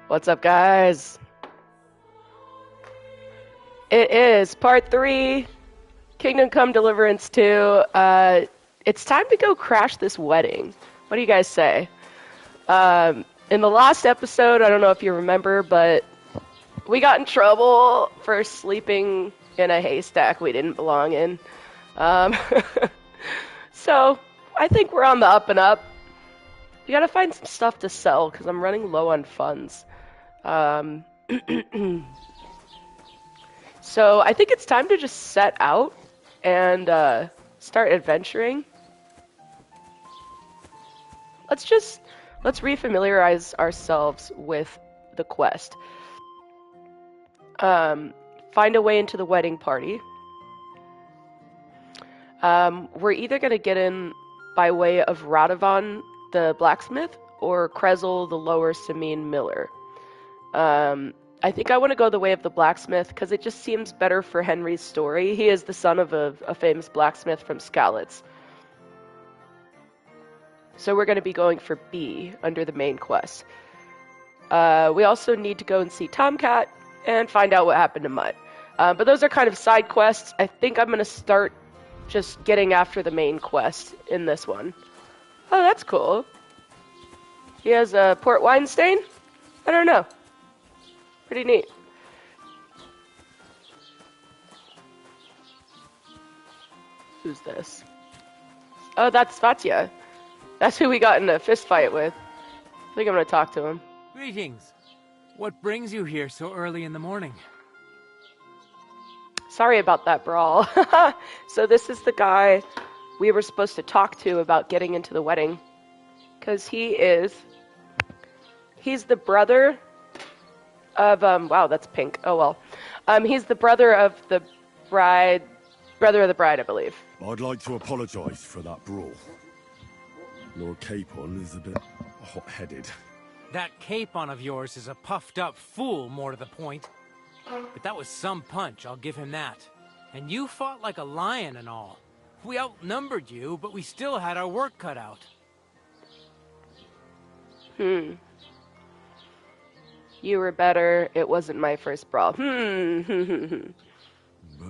What's up, guys? It is part 3, Kingdom Come Deliverance 2. It's time to go crash this wedding. What do you guys say? In the last episode, I don't know if you remember, but we got in trouble for sleeping in a haystack we didn't belong in. So, I think we're on the up and up. We gotta find some stuff to sell, because I'm running low on funds. So I think it's time to just set out and start adventuring. Let's refamiliarize ourselves with the quest. Find a way into the wedding party. We're either going to get in by way of Radovan the blacksmith or Krezel the lower Samine miller. I think I want to go the way of the blacksmith because it just seems better for Henry's story. He is the son of a famous blacksmith from Skalitz. So we're going to be going for B under the main quest. We also need to go and see Tomcat and find out what happened to Mutt. But those are kind of side quests. I think I'm going to start just getting after the main quest in this one. Oh, that's cool. He has a port wine stain? I don't know. Pretty neat. Who's this? Oh, that's Svatya. That's who we got in a fist fight with. I think I'm gonna talk to him. Greetings. What brings you here so early in the morning? Sorry about that brawl. So this is the guy we were supposed to talk to about getting into the wedding. Because he's the brother of, wow, that's pink. Oh, well. He's the brother of the bride, I believe. I'd like to apologize for that brawl. Lord Capon is a bit hot-headed. That Capon of yours is a puffed-up fool, more to the point. But that was some punch, I'll give him that. And you fought like a lion and all. We outnumbered you, but we still had our work cut out. You were better. It wasn't my first brawl. But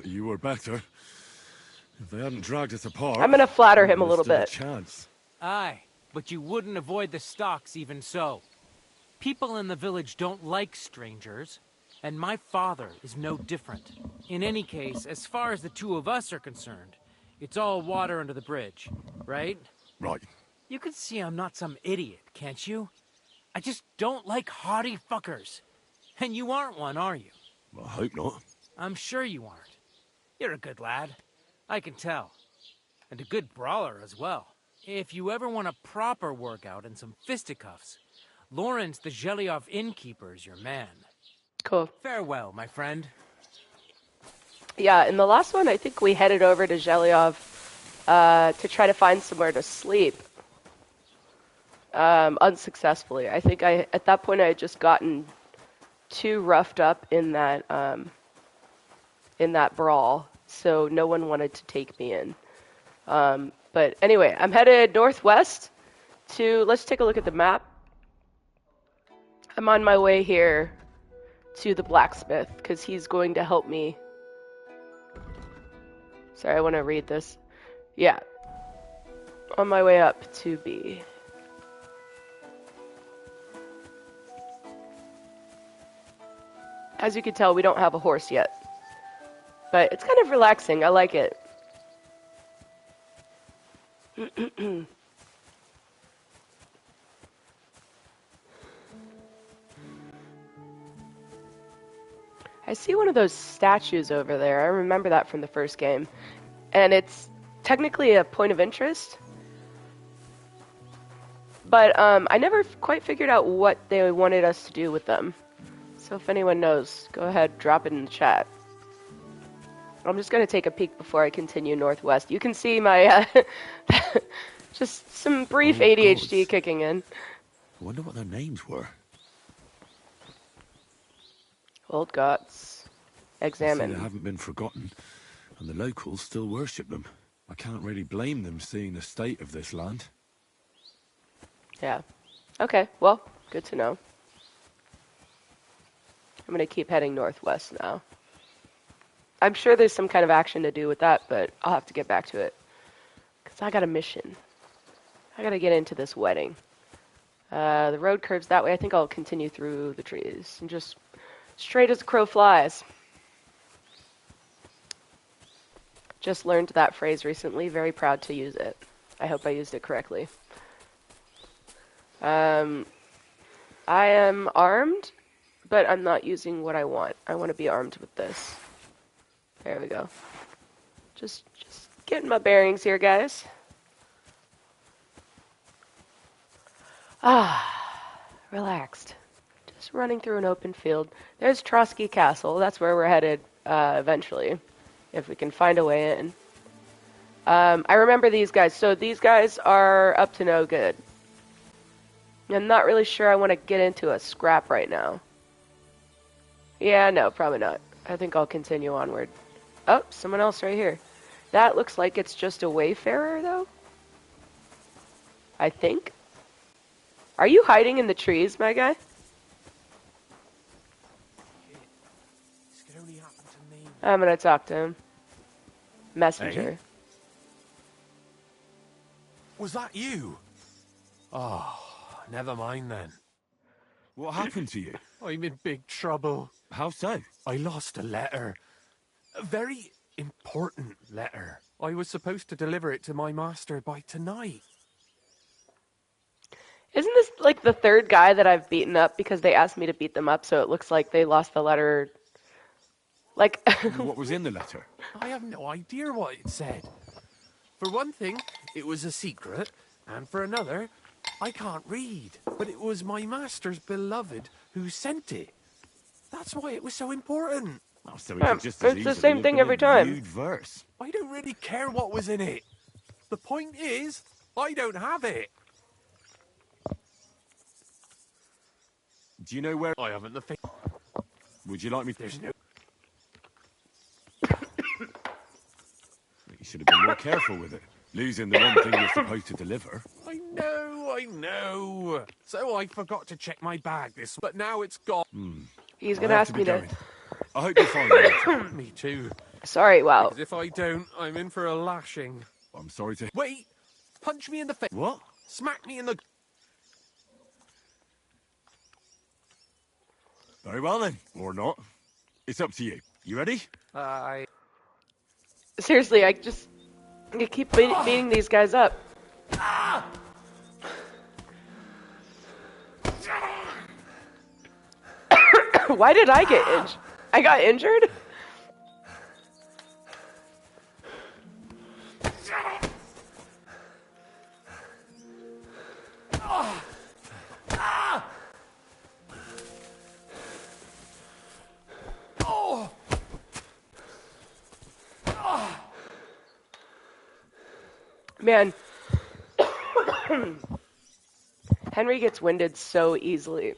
you were better. If they hadn't dragged us apart, I'm gonna flatter him a little bit. Chance. Aye, but you wouldn't avoid the stocks even so. People in the village don't like strangers, and my father is no different. In any case, as far as the two of us are concerned, it's all water under the bridge, right? Right. You can see I'm not some idiot, can't you? I just don't like haughty fuckers. And you aren't one, are you? Well, I hope not. I'm sure you aren't. You're a good lad. I can tell. And a good brawler as well. If you ever want a proper workout and some fisticuffs, Lawrence the Zhelyov innkeeper is your man. Cool. Farewell, my friend. Yeah, in the last one, I think we headed over to Zhelyov to try to find somewhere to sleep. Unsuccessfully. I think at that point I had just gotten too roughed up in that brawl, so no one wanted to take me in. But anyway, I'm headed northwest let's take a look at the map. I'm on my way here to the blacksmith, because he's going to help me. Sorry, I want to read this. Yeah. On my way up to B. As you can tell, we don't have a horse yet. But it's kind of relaxing. I like it. I see one of those statues over there. I remember that from the first game. And it's technically a point of interest. But I never quite figured out what they wanted us to do with them. So if anyone knows, go ahead, drop it in the chat. I'm just going to take a peek before I continue northwest. You can see my, just some brief ADHD kicking in. I wonder what their names were. Old gods. Examine. They haven't been forgotten, and the locals still worship them. I can't really blame them seeing the state of this land. Yeah. Okay, well, good to know. I'm gonna keep heading northwest now. I'm sure there's some kind of action to do with that, but I'll have to get back to it. Because I got a mission. I gotta get into this wedding. The road curves that way. I think I'll continue through the trees and just straight as a crow flies. Just learned that phrase recently. Very proud to use it. I hope I used it correctly. I am armed, but I'm not using what I want. I want to be armed with this. There we go. Just getting my bearings here, guys. Relaxed. Just running through an open field. There's Trotsky Castle. That's where we're headed eventually, if we can find a way in. I remember these guys. So these guys are up to no good. I'm not really sure I want to get into a scrap right now. Yeah, no, probably not. I think I'll continue onward. Oh, someone else right here. That looks like it's just a wayfarer, though. I think. Are you hiding in the trees, my guy? This could only happen to me. I'm gonna talk to him. Messenger. Hey? Was that you? Oh, never mind then. What happened to you? I'm in big trouble. How so? I lost a letter. A very important letter. I was supposed to deliver it to my master by tonight. Isn't this like the third guy that I've beaten up because they asked me to beat them up, so it looks like they lost the letter. Like, What was in the letter? I have no idea what it said. For one thing, it was a secret, and for another, I can't read. But it was my master's beloved who sent it. That's why it was so important. Oh, so Yeah, could just as it's the easily same have thing been every a time. nude verse. I don't really care what was in it. The point is, I don't have it. Do you know where? I haven't the thing. Would you like me? There's no... You should have been more careful with it. Losing the one thing you're supposed to deliver. I know. So I forgot to check my bag this... But now it's gone. he's I gonna have ask to be me to. going. I hope you find it. Me too. Sorry, wow. Because if I don't, I'm in for a lashing. I'm sorry to. Wait! Punch me in the face. What? Smack me in the... Very well then, or not. It's up to you. You ready? Seriously, I keep beating these guys up. Why did I get injured? I got injured? Man, Henry gets winded so easily.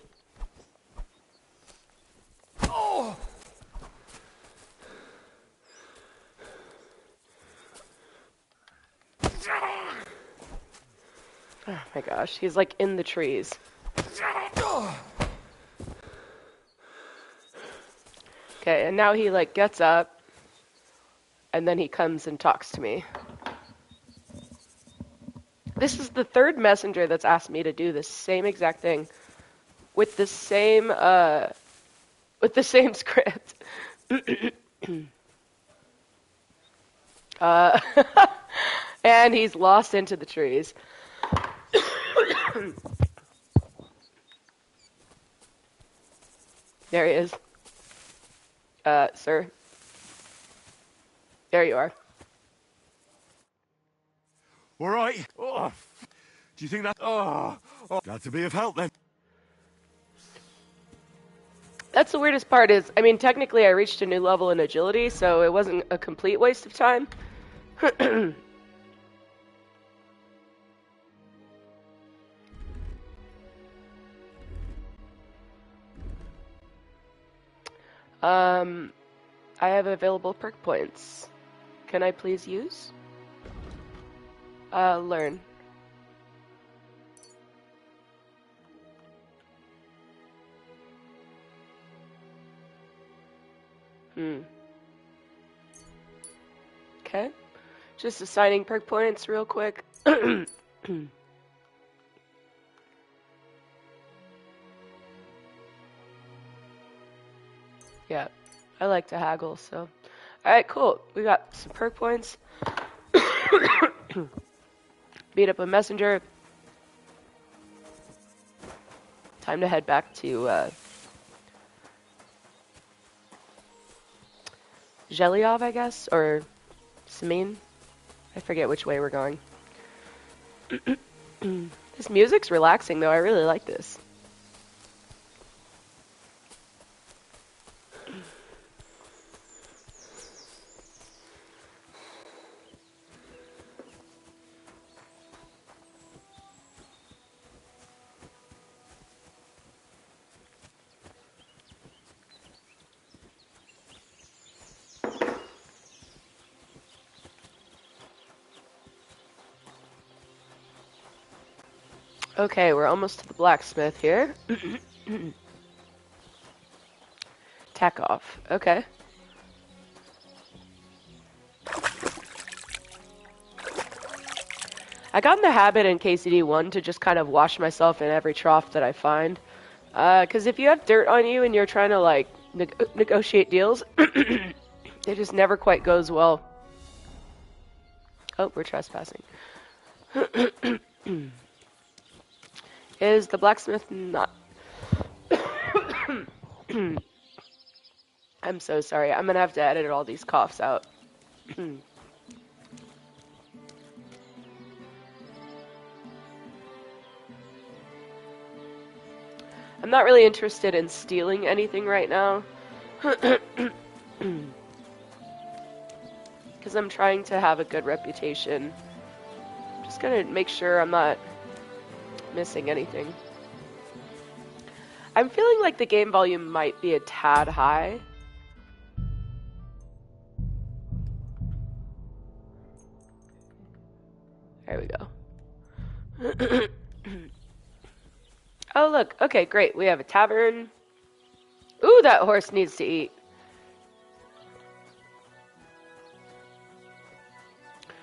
Oh! Oh my gosh, he's like in the trees. Okay, and now he like gets up, and then he comes and talks to me. This is the third messenger that's asked me to do the same exact thing with the same script. And he's lost into the trees. There he is. Sir. There you are. All right. Oh. Do you think that? Oh. Glad to be of help then. That's the weirdest part is, I mean, technically I reached a new level in agility, so it wasn't a complete waste of time. I have available perk points. Can I please use? Learn. Okay. Just assigning perk points real quick. Yeah, I like to haggle, so. Alright, cool. We got some perk points. Beat up a messenger. Time to head back to, Zhelyov, I guess? Or Samin? I forget which way we're going. This music's relaxing, though. I really like this. Okay, we're almost to the blacksmith here. Tack off. Okay. I got in the habit in KCD1 to just kind of wash myself in every trough that I find. Because if you have dirt on you and you're trying to, like, negotiate deals, it just never quite goes well. Oh, we're trespassing. Is the blacksmith not... I'm so sorry. I'm gonna have to edit all these coughs out. I'm not really interested in stealing anything right now. Because I'm trying to have a good reputation. Just gonna make sure I'm not missing anything. I'm feeling like the game volume might be a tad high. There we go. Oh, look. Okay, great. We have a tavern. Ooh, that horse needs to eat.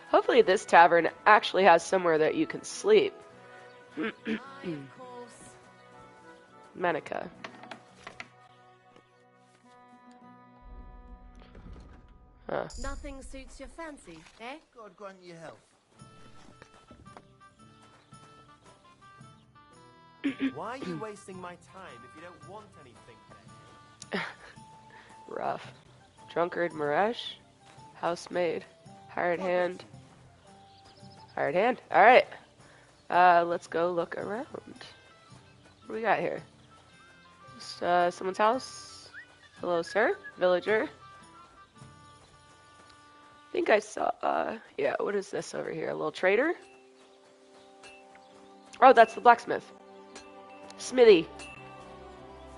Hopefully this tavern actually has somewhere that you can sleep. Manica. Huh. Nothing suits your fancy, eh? God grant you health. Why are you wasting my time if you don't want anything then? Rough. Drunkard Maresh. Housemaid. Hired hand. Hired hand. Alright. Let's go look around. What do we got here? Someone's house? Hello, sir? Villager? I think I saw, yeah, what is this over here? A little trader? Oh, that's the blacksmith. Smithy.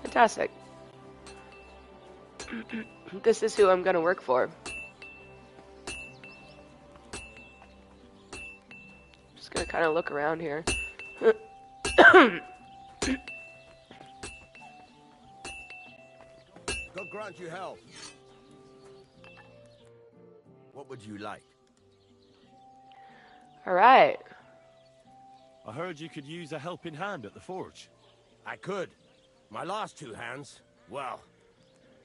Fantastic. This is who I'm gonna work for. Just gonna kind of look around here. God grant you health. What would you like? Alright. I heard you could use a helping hand at the forge. I could. My last two hands, well,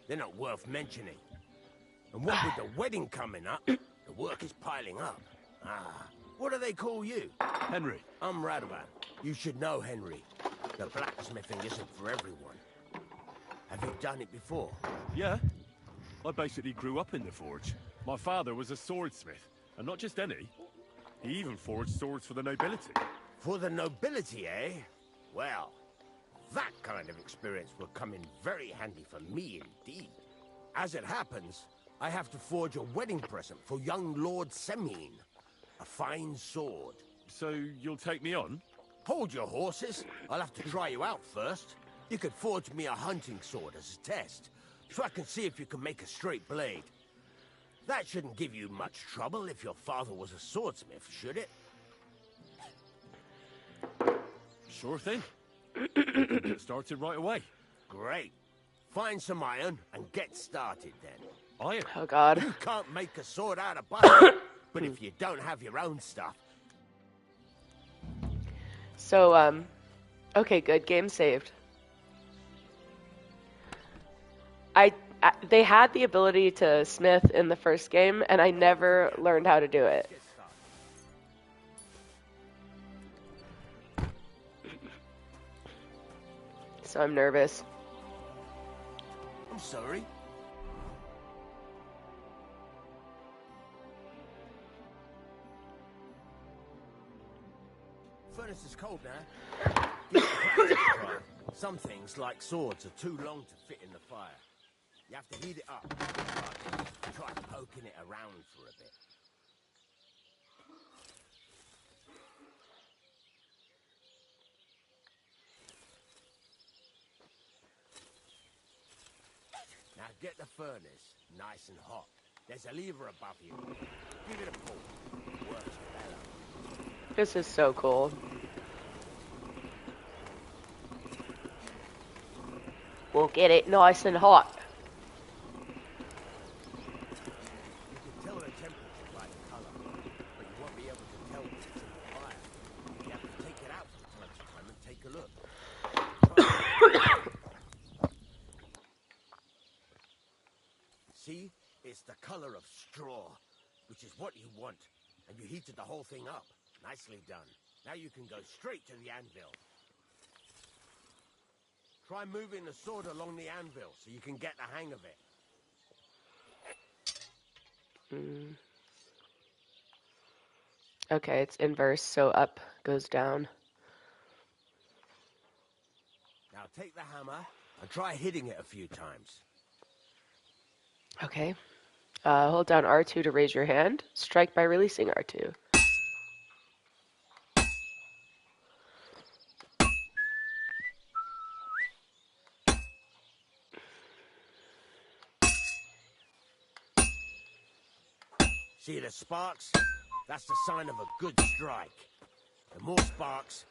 they're not worth mentioning. And what with the wedding coming up, the work is piling up. Ah, what do they call you? Henry. I'm Radovan. You should know Henry. The blacksmithing isn't for everyone. Have you done it before? Yeah. I basically grew up in the forge. My father was a swordsmith, and not just any. He even forged swords for the nobility. For the nobility, eh? Well, that kind of experience will come in very handy for me indeed. As it happens, I have to forge a wedding present for young Lord Semine. A fine sword. So you'll take me on? Hold your horses. I'll have to try you out first. You could forge me a hunting sword as a test, so I can see if you can make a straight blade. That shouldn't give you much trouble if your father was a swordsmith, should it? Sure thing. Get started right away. Great. Find some iron and get started then. Iron. Oh God. You can't make a sword out of butter, but if you don't have your own stuff, So, okay, good. Game saved. They had the ability to smith in the first game, and I never learned how to do it. get started. So I'm nervous. I'm sorry. Furnace is cold now. Give it a practice try. Some things, like swords, are too long to fit in the fire. You have to heat it up. Try poking it around for a bit. Now get the furnace nice and hot. There's a lever above you. Give it a pull. Works better. This is so cool. We'll get it nice and hot. You can tell the temperature by the color, but you won't be able to tell if it's in the fire. You have to take it out from time to time and take a look. See? It's the color of straw, which is what you want. And you heated the whole thing up. Nicely done. Now you can go straight to the anvil. Try moving the sword along the anvil so you can get the hang of it. Okay, it's inverse, so up goes down. Now take the hammer and try hitting it a few times. Okay. Hold down R2 to raise your hand. Strike by releasing R2. See the sparks? That's the sign of a good strike. The more sparks,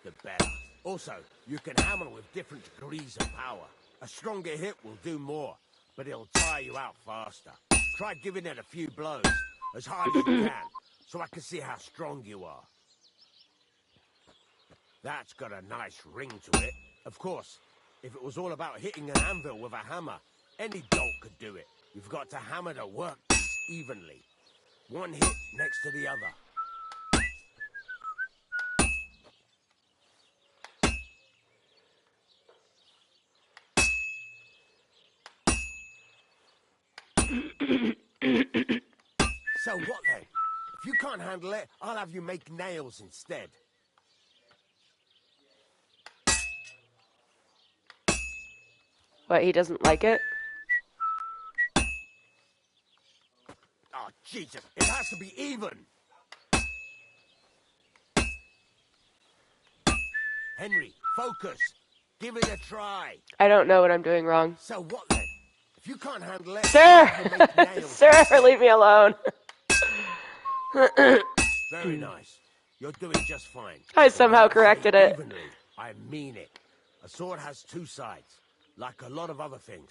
the better. Also, you can hammer with different degrees of power. A stronger hit will do more, but it'll tire you out faster. Try giving it a few blows, as hard as you can, so I can see how strong you are. That's got a nice ring to it. Of course, if it was all about hitting an anvil with a hammer, any dolt could do it. You've got to hammer the workpiece evenly. One hit next to the other. So what then? If you can't handle it, I'll have you make nails instead. What, he doesn't like it? Oh, Jesus, it has to be even. Henry, focus. Give it a try. I don't know what I'm doing wrong. So what then? If you can't handle it, Sir! I'll have you make nails Sir, instead. leave me alone. Very nice. You're doing just fine. I somehow When I say corrected it. Evenly, I mean it. A sword has two sides, like a lot of other things,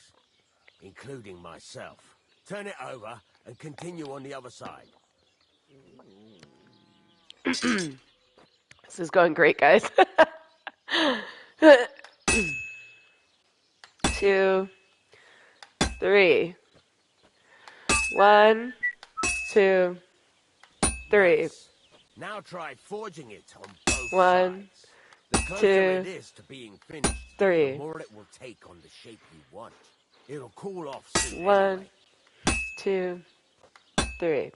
including myself. Turn it over and continue on the other side. This is going great, guys. 2, 3. 1, 2, 3. Now try forging it on both 1, sides. The closer 2, it is to being finished, 3. the more it will take on the shape you want. It'll cool off soon 1, anyway. 2, 3.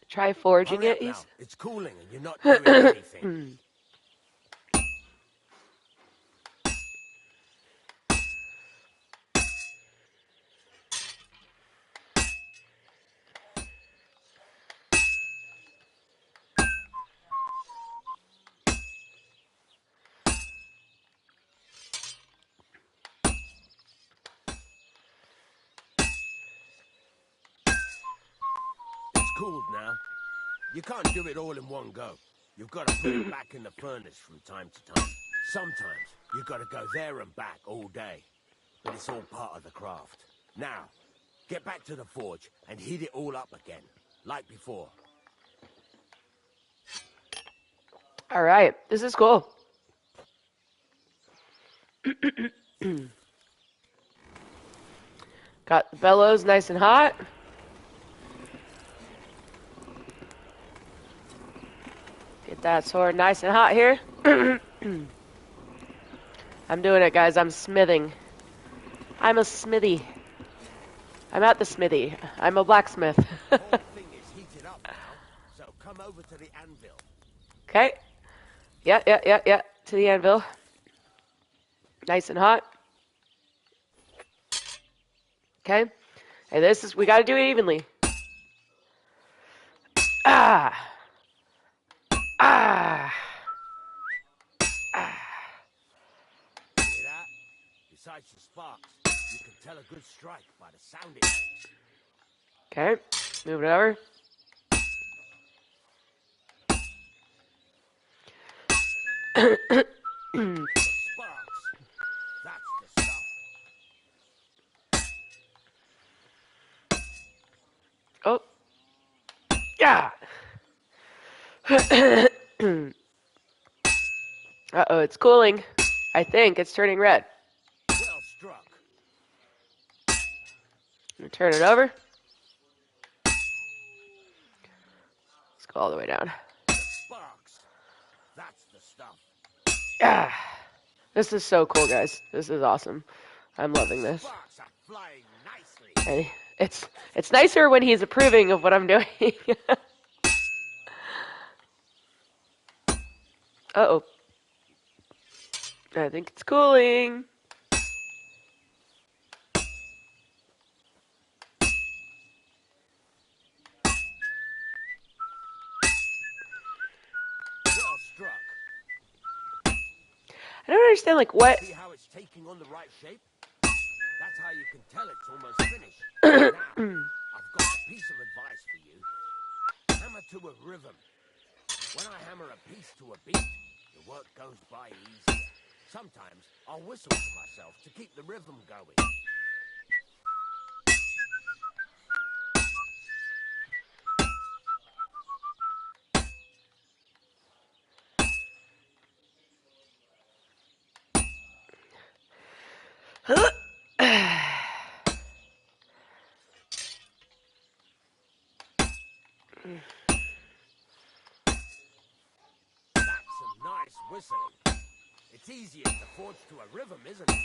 Try forging Hurry it. up now. He's... It's cooling and you're not doing anything. It's cooled now. You can't do it all in one go. You've got to put it back in the furnace from time to time. Sometimes you've got to go there and back all day. But it's all part of the craft. Now, get back to the forge and heat it all up again, like before. All right, this is cool. Got the bellows nice and hot. Get that sword nice and hot here. I'm doing it, guys. I'm smithing. I'm a smithy. I'm at the smithy. I'm a blacksmith. The whole thing is heated up now, so come over to the anvil. Okay. Yeah. To the anvil. Nice and hot. Okay. Hey, we gotta do it evenly. Ah. Hear that? Besides the sparks, you can tell a good strike by the sound it makes. Okay. Move it over. Sparks. That's the stuff. Oh. Yeah. Uh-oh, it's cooling. I think it's turning red. Well struck. Turn it over. Let's go all the way down. Sparks. That's the stuff. Yeah. This is so cool, guys. This is awesome. I'm loving this. Sparks are flying nicely. And it's nicer when he's approving of what I'm doing. Uh-oh. I think it's cooling. Well struck. I don't understand, like, what... See how it's taking on the right shape? That's how you can tell it's almost finished. Now, I've got a piece of advice for you. Hammer to a rhythm. When I hammer a piece to a beat, the work goes by easier. Sometimes I'll whistle to myself to keep the rhythm going. That's some nice whistling. It's easier to forge to a rhythm, isn't it?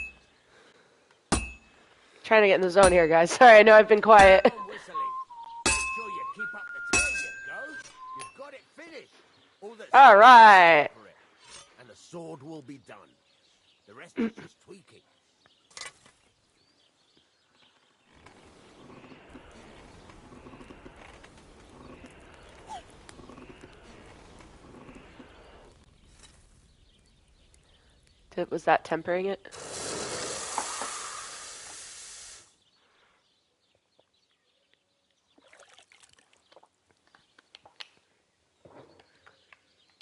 Trying to get in the zone here, guys. Sorry, I know I've been quiet. Keep on whistling. Make sure you keep up the time, you go. You've got it finished. All that's All right. for it. And the sword will be done. The rest is just tweaking. Was that tempering it?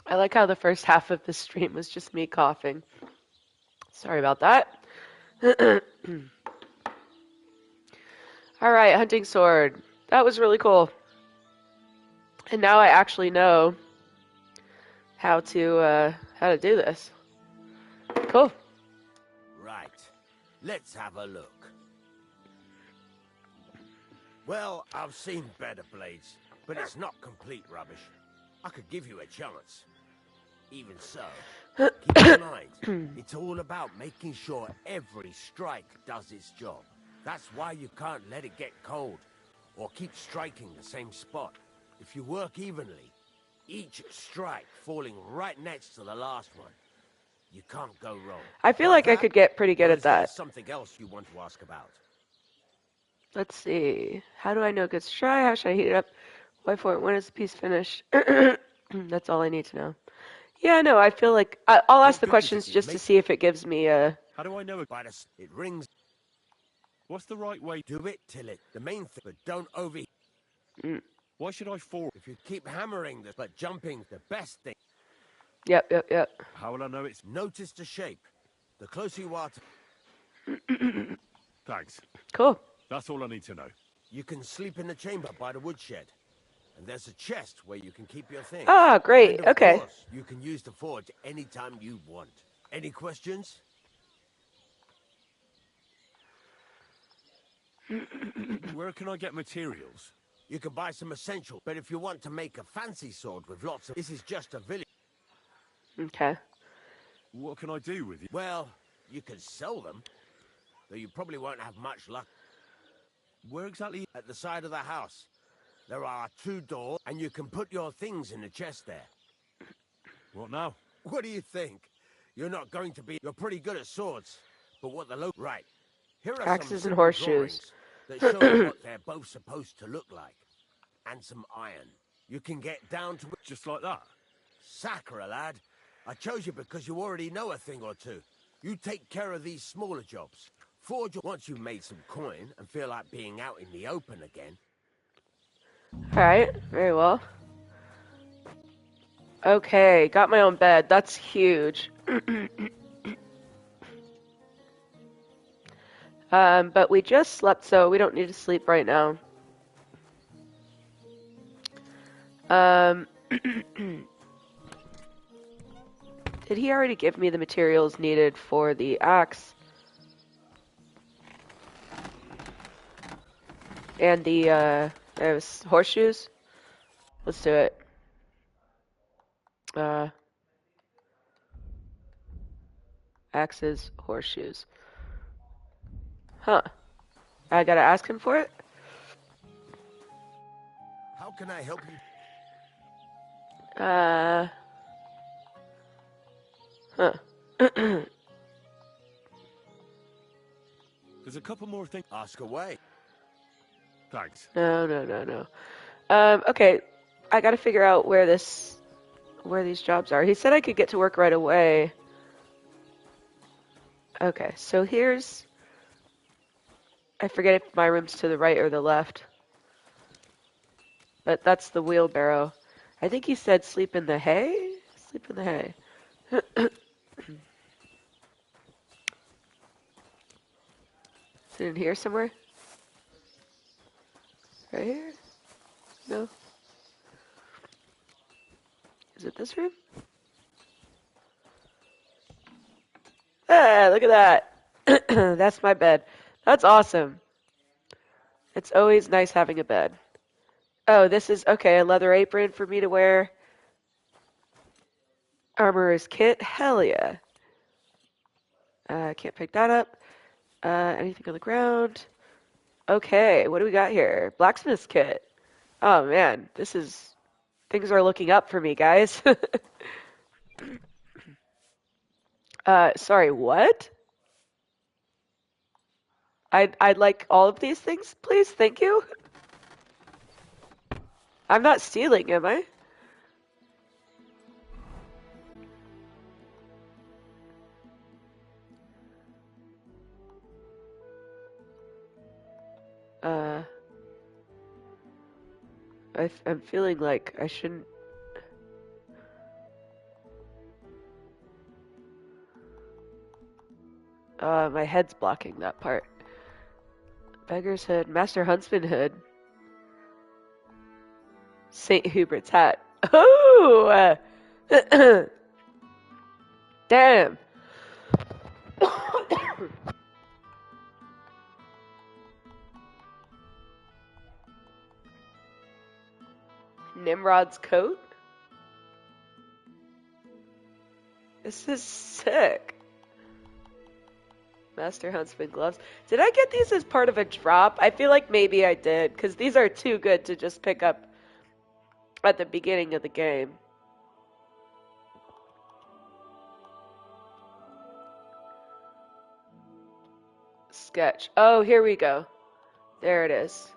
I like how the first half of the stream was just me coughing. Sorry about that. All right, hunting sword. That was really cool. And now I actually know how to do this. Cool. Right. Let's have a look. Well, I've seen better blades, but it's not complete rubbish. I could give you a chance. Even so, keep in mind, it's all about making sure every strike does its job. That's why you can't let it get cold, or keep striking the same spot. If you work evenly, each strike falling right next to the last one, you can't go wrong. I feel like I could get pretty good at that. Something else you want to ask about? Let's see. How do I know it's dry? How should I heat it up? Why for it? When is the piece finished? That's all I need to know. Yeah, no, I feel like I'll ask the questions just to see if it gives me a... How do I know it? It rings. What's the right way? Do it till it. The main thing, but don't overheat. Why should I forge? If you keep hammering this, but jumping, the best thing. Yep. How will I know it's... Notice the shape. The closer you are to... Thanks. Cool. That's all I need to know. You can sleep in the chamber by the woodshed. And there's a chest where you can keep your things. Ah, great. And of Okay. course, you can use the forge anytime you want. Any questions? Where can I get materials? You can buy some essential, but if you want to make a fancy sword with lots of... This is just a village. Okay. What can I do with it? Well, you can sell them, though you probably won't have much luck. Where exactly? At the side of the house, there are 2 doors, and you can put your things in the chest there. What now? What do you think? You're not going to be... You're pretty good at swords, but what the local... Right. Here are Axes some and simple horseshoes. drawings that show you what they're both supposed to look like. And some iron. You can get down to... Just like that? Sacre, lad. I chose you because you already know a thing or two. You take care of these smaller jobs. Forge... Once you've made some coin and feel like being out in the open again... Alright, very well. Okay, got my own bed. That's huge. But we just slept, so we don't need to sleep right now. Did he already give me the materials needed for the axe? And the, horseshoes? Let's do it. Axes, horseshoes. Huh. I gotta ask him for it? How can I help you? Huh. There's a couple more things. Ask away. Thanks. No. Okay. I gotta figure out where these jobs are. He said I could get to work right away. Okay, so here's... I forget if my room's to the right or the left. But that's the wheelbarrow. I think he said sleep in the hay? Sleep in the hay. Is it in here somewhere? Right here? No? Is it this room? Ah, look at that. That's my bed. That's awesome. It's always nice having a bed. Oh, this is, okay, a leather apron for me to wear. Armorer's kit. Hell yeah. Can't pick that up. Anything on the ground? Okay, what do we got here? Blacksmith's kit. Oh man, things are looking up for me, guys. Sorry, what? I'd like all of these things, please. Thank you. I'm not stealing, am I? I'm feeling like I shouldn't. My head's blocking that part. Beggar's hood, Master Huntsman hood. St. Hubert's hat. Oh! Damn. Nimrod's coat? This is sick. Master Huntsman gloves. Did I get these as part of a drop? I feel like maybe I did, because these are too good to just pick up at the beginning of the game. Sketch. Oh, here we go. There it is.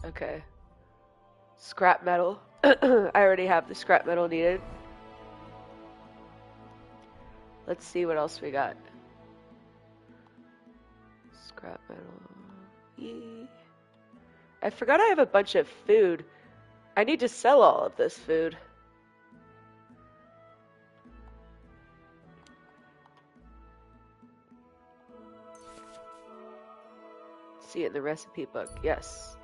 Okay. Scrap metal. I already have the scrap metal needed. Let's see what else we got. Scrap metal. Yee. I forgot I have a bunch of food. I need to sell all of this food. See it in the recipe book. Yes.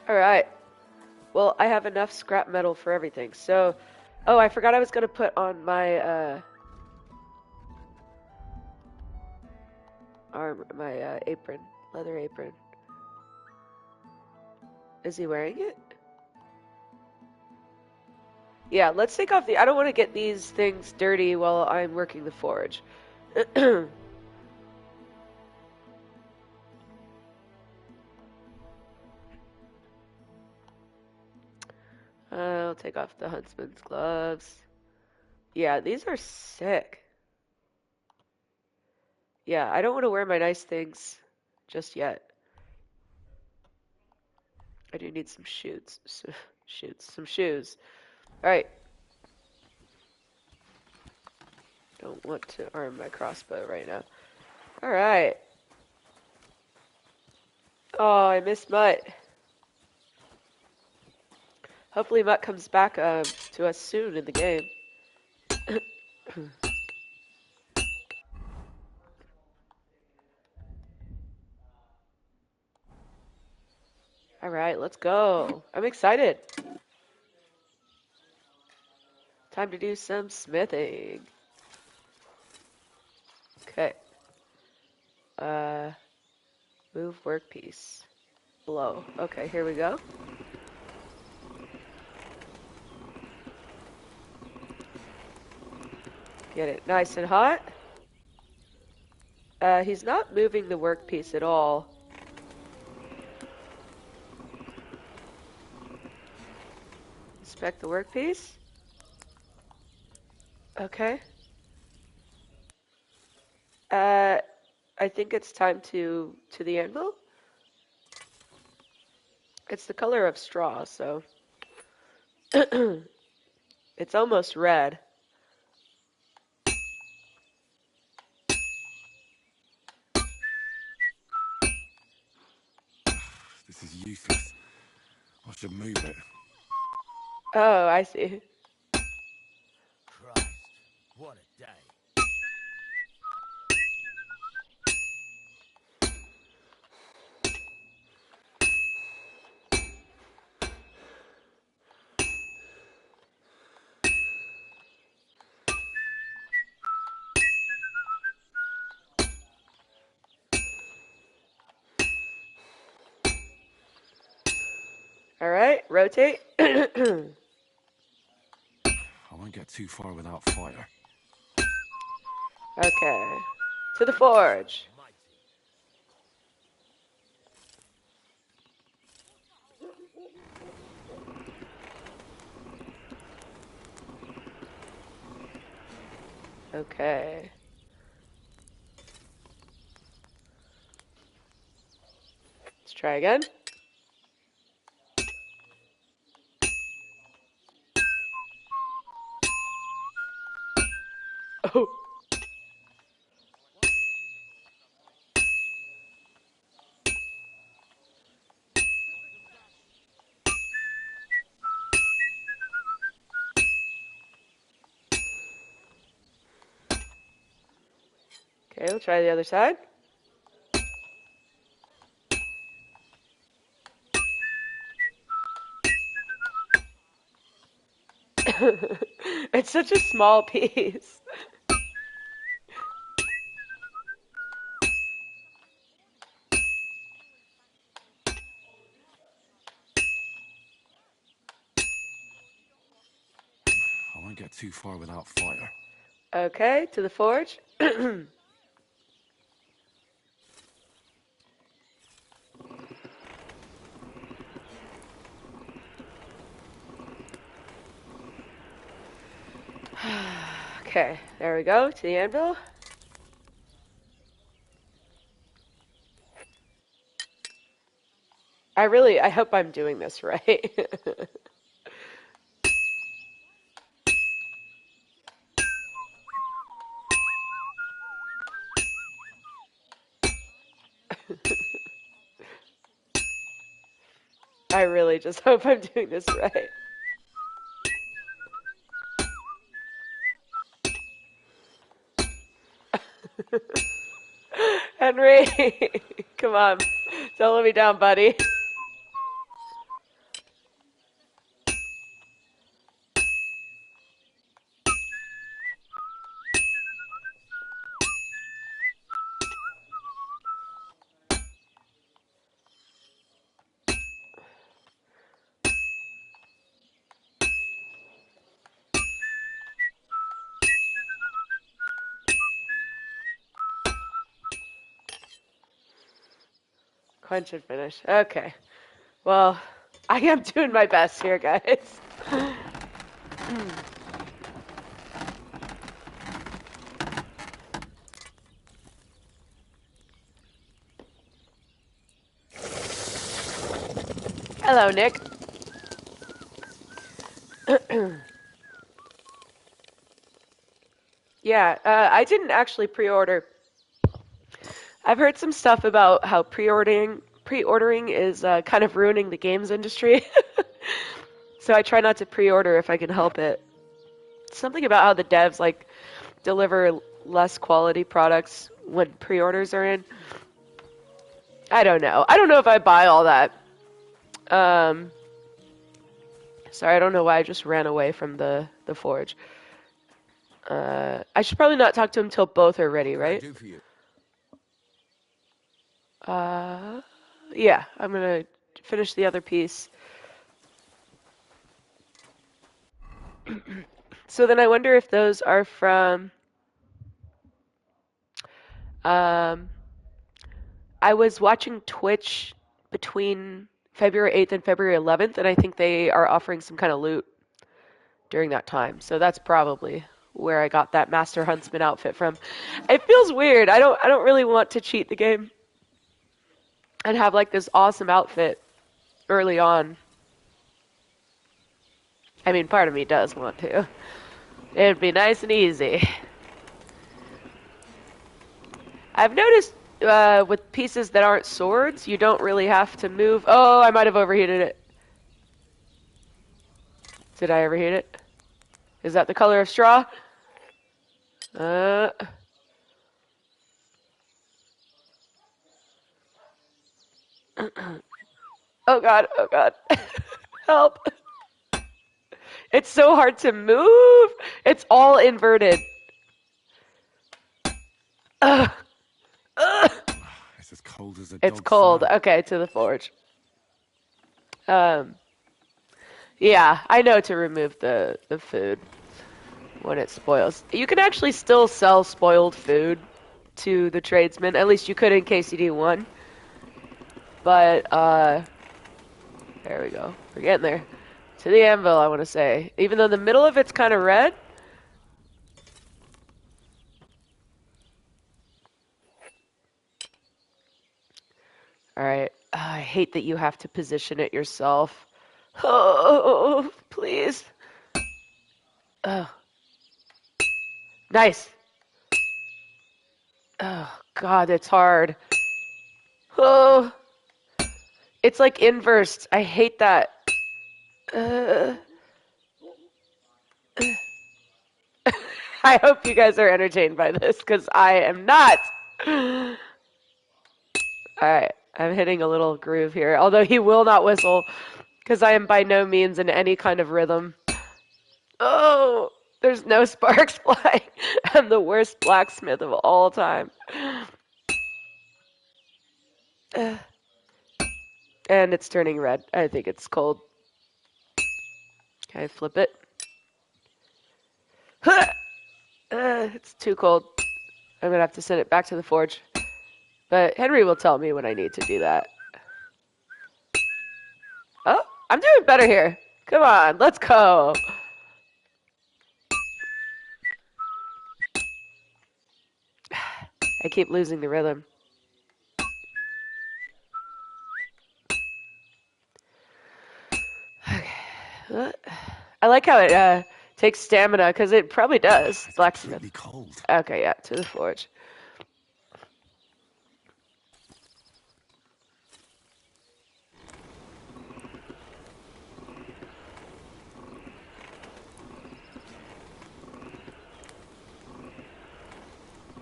Alright. Well, I have enough scrap metal for everything. So, oh, I forgot I was going to put on my, apron. Leather apron. Is he wearing it? Yeah, let's take off I don't want to get these things dirty while I'm working the forge. I'll take off the huntsman's gloves. Yeah, these are sick. Yeah, I don't want to wear my nice things just yet. I do need some some shoes. Alright. Don't want to arm my crossbow right now. Alright. Oh, I missed Mutt. Hopefully Mutt comes back to us soon in the game. Alright, let's go. I'm excited. Time to do some smithing. Okay. Move workpiece. Blow. Okay, here we go. Get it nice and hot. He's not moving the workpiece at all. Inspect the workpiece. Okay. I think it's time to the anvil. It's the color of straw, so it's almost red. This is useless. I should move it. Oh, I see. Christ, what a day. All right, rotate. I won't get too far without fire. Okay. To the forge. Okay. Let's try again. Oh. Okay, we'll try the other side. It's such a small piece. I won't get too far without fire. Okay, to the forge. Okay, there we go, to the anvil. I hope I'm doing this right. I really just hope I'm doing this right. Henry, come on. Don't let me down, buddy. Quench and finish. Okay. Well, I am doing my best here, guys. Hello, Nick. Yeah, I didn't actually pre-order. I've heard some stuff about how pre-ordering is kind of ruining the games industry. So I try not to pre-order if I can help it. Something about how the devs like deliver less quality products when pre-orders are in. I don't know. I don't know if I buy all that. Sorry, I don't know why I just ran away from the forge. I should probably not talk to him until both are ready, right? Do for you. Yeah, I'm gonna finish the other piece. So then I wonder if those are from, I was watching Twitch between February 8th and February 11th, and I think they are offering some kind of loot during that time. So that's probably where I got that Master Huntsman outfit from. It feels weird. I don't really want to cheat the game and have like this awesome outfit early on. I mean, part of me does want to. It'd be nice and easy. I've noticed with pieces that aren't swords, you don't really have to move. Oh, I might have overheated it. Did I overheat it? Is that the color of straw? Oh god, oh god. Help. It's so hard to move. It's all inverted. Ugh. Ugh. It's as cold as a It's dog's cold. slap. Okay, to the forge. Yeah, I know to remove the food when it spoils. You can actually still sell spoiled food to the tradesman. At least you could in KCD1. But, there we go. We're getting there. To the anvil, I want to say. Even though the middle of it's kind of red. Alright. I hate that you have to position it yourself. Oh, please. Oh. Nice. Oh, God, it's hard. Oh. It's like inversed. I hate that. I hope you guys are entertained by this, because I am not. Alright, I'm hitting a little groove here. Although he will not whistle, because I am by no means in any kind of rhythm. Oh, there's no sparks flying. I'm the worst blacksmith of all time. And it's turning red. I think it's cold. Can I flip it? It's too cold. I'm gonna have to send it back to the forge. But Henry will tell me when I need to do that. Oh, I'm doing better here. Come on, let's go. I keep losing the rhythm. Okay. I like how it takes stamina, because it probably does. Blacksmith. Absolutely cold. Okay, yeah, to the forge.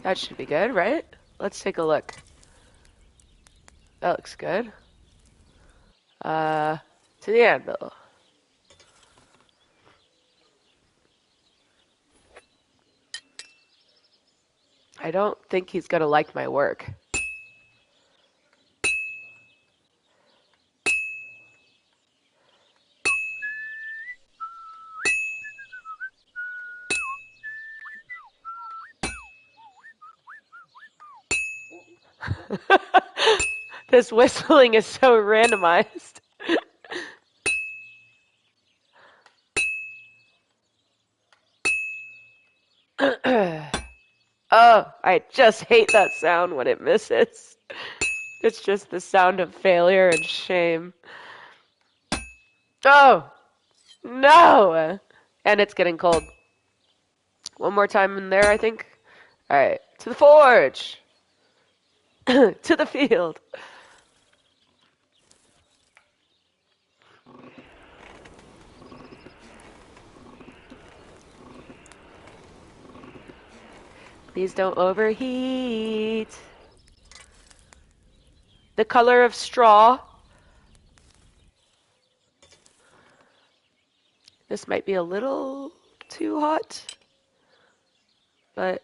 That should be good, right? Let's take a look. That looks good. To the anvil. I don't think he's gonna like my work. This whistling is so randomized. Oh, I just hate that sound when it misses. It's just the sound of failure and shame. Oh, no! And it's getting cold. One more time in there, I think. Alright, to the forge! To the field! Please don't overheat. The color of straw. This might be a little too hot. But...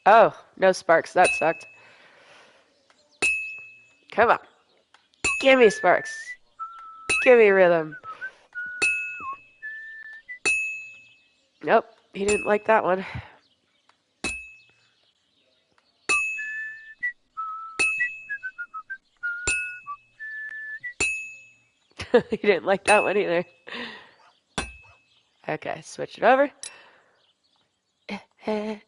Oh, no sparks. That sucked. Come on. Give me sparks. Give me rhythm. Nope, he didn't like that one. He didn't like that one either. Okay, switch it over. Ding.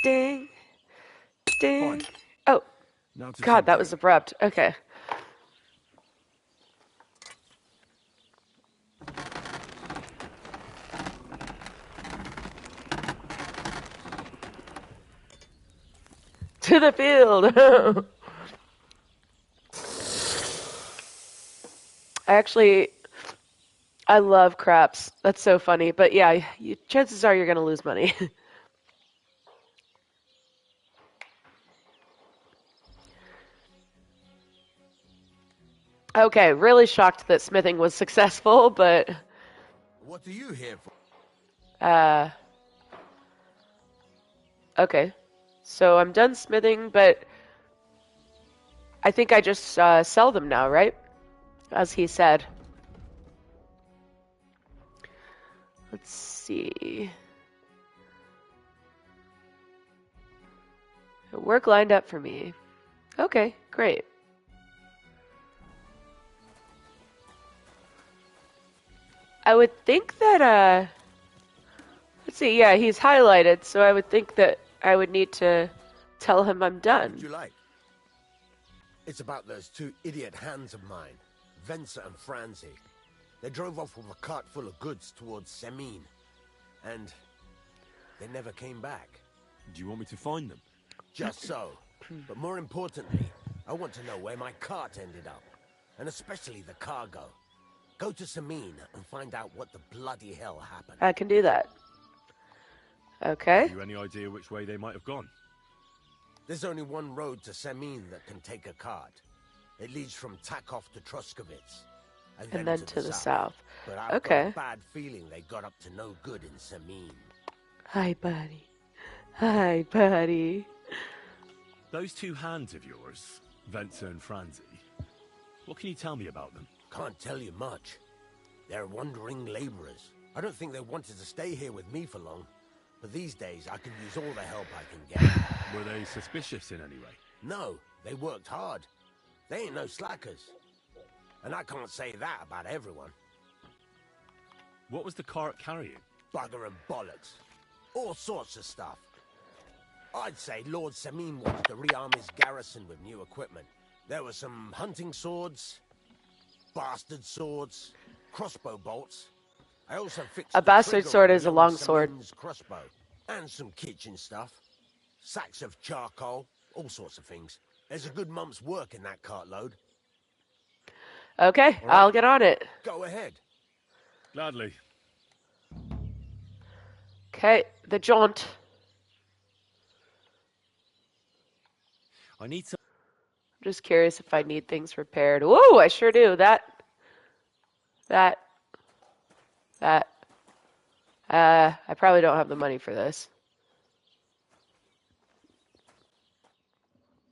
Ding. Fine. Oh, Now to God, that tinker. was abrupt. Okay. To the field. I love craps. That's so funny. But yeah, chances are you're going to lose money. Okay, really shocked that smithing was successful, but What are you here for? okay. So I'm done smithing, but I think I just sell them now, right? As he said. Let's see. Work lined up for me. Okay, great. I would think that, let's see, yeah, he's highlighted, so I would think that I would need to tell him I'm What done. would you like? It's about those two idiot hands of mine, Venser and Franzi. They drove off with a cart full of goods towards Semin, and they never came back. Do you want me to find them? Just so. But more importantly, I want to know where my cart ended up, and especially the cargo. Go to Semin and find out what the bloody hell happened. I can do that. Okay. Have you any idea which way they might have gone? There's only one road to Semin that can take a cart. It leads from Takov to Troskowitz. And then to the south. But I've Okay. got a bad feeling they got up to no good in Semin. Hi, buddy. Hi, buddy. Those two hands of yours, Venser and Franzi, what can you tell me about them? Can't tell you much. They're wandering laborers. I don't think they wanted to stay here with me for long. But these days, I can use all the help I can get. Were they suspicious in any way? No, they worked hard. They ain't no slackers. And I can't say that about everyone. What was the cart carrying? Bugger and bollocks. All sorts of stuff. I'd say Lord Semin wanted to rearm his garrison with new equipment. There were some hunting swords, bastard swords, crossbow bolts. I also fixed A the bastard trigger sword on is a young long sword. Semin's crossbow. And some kitchen stuff. Sacks of charcoal, all sorts of things. There's a good month's work in that cartload. Okay, I'll get on it. Go ahead. Gladly. Okay, the jaunt. I need some. I'm just curious if I need things repaired. Whoa, I sure do. That. I probably don't have the money for this.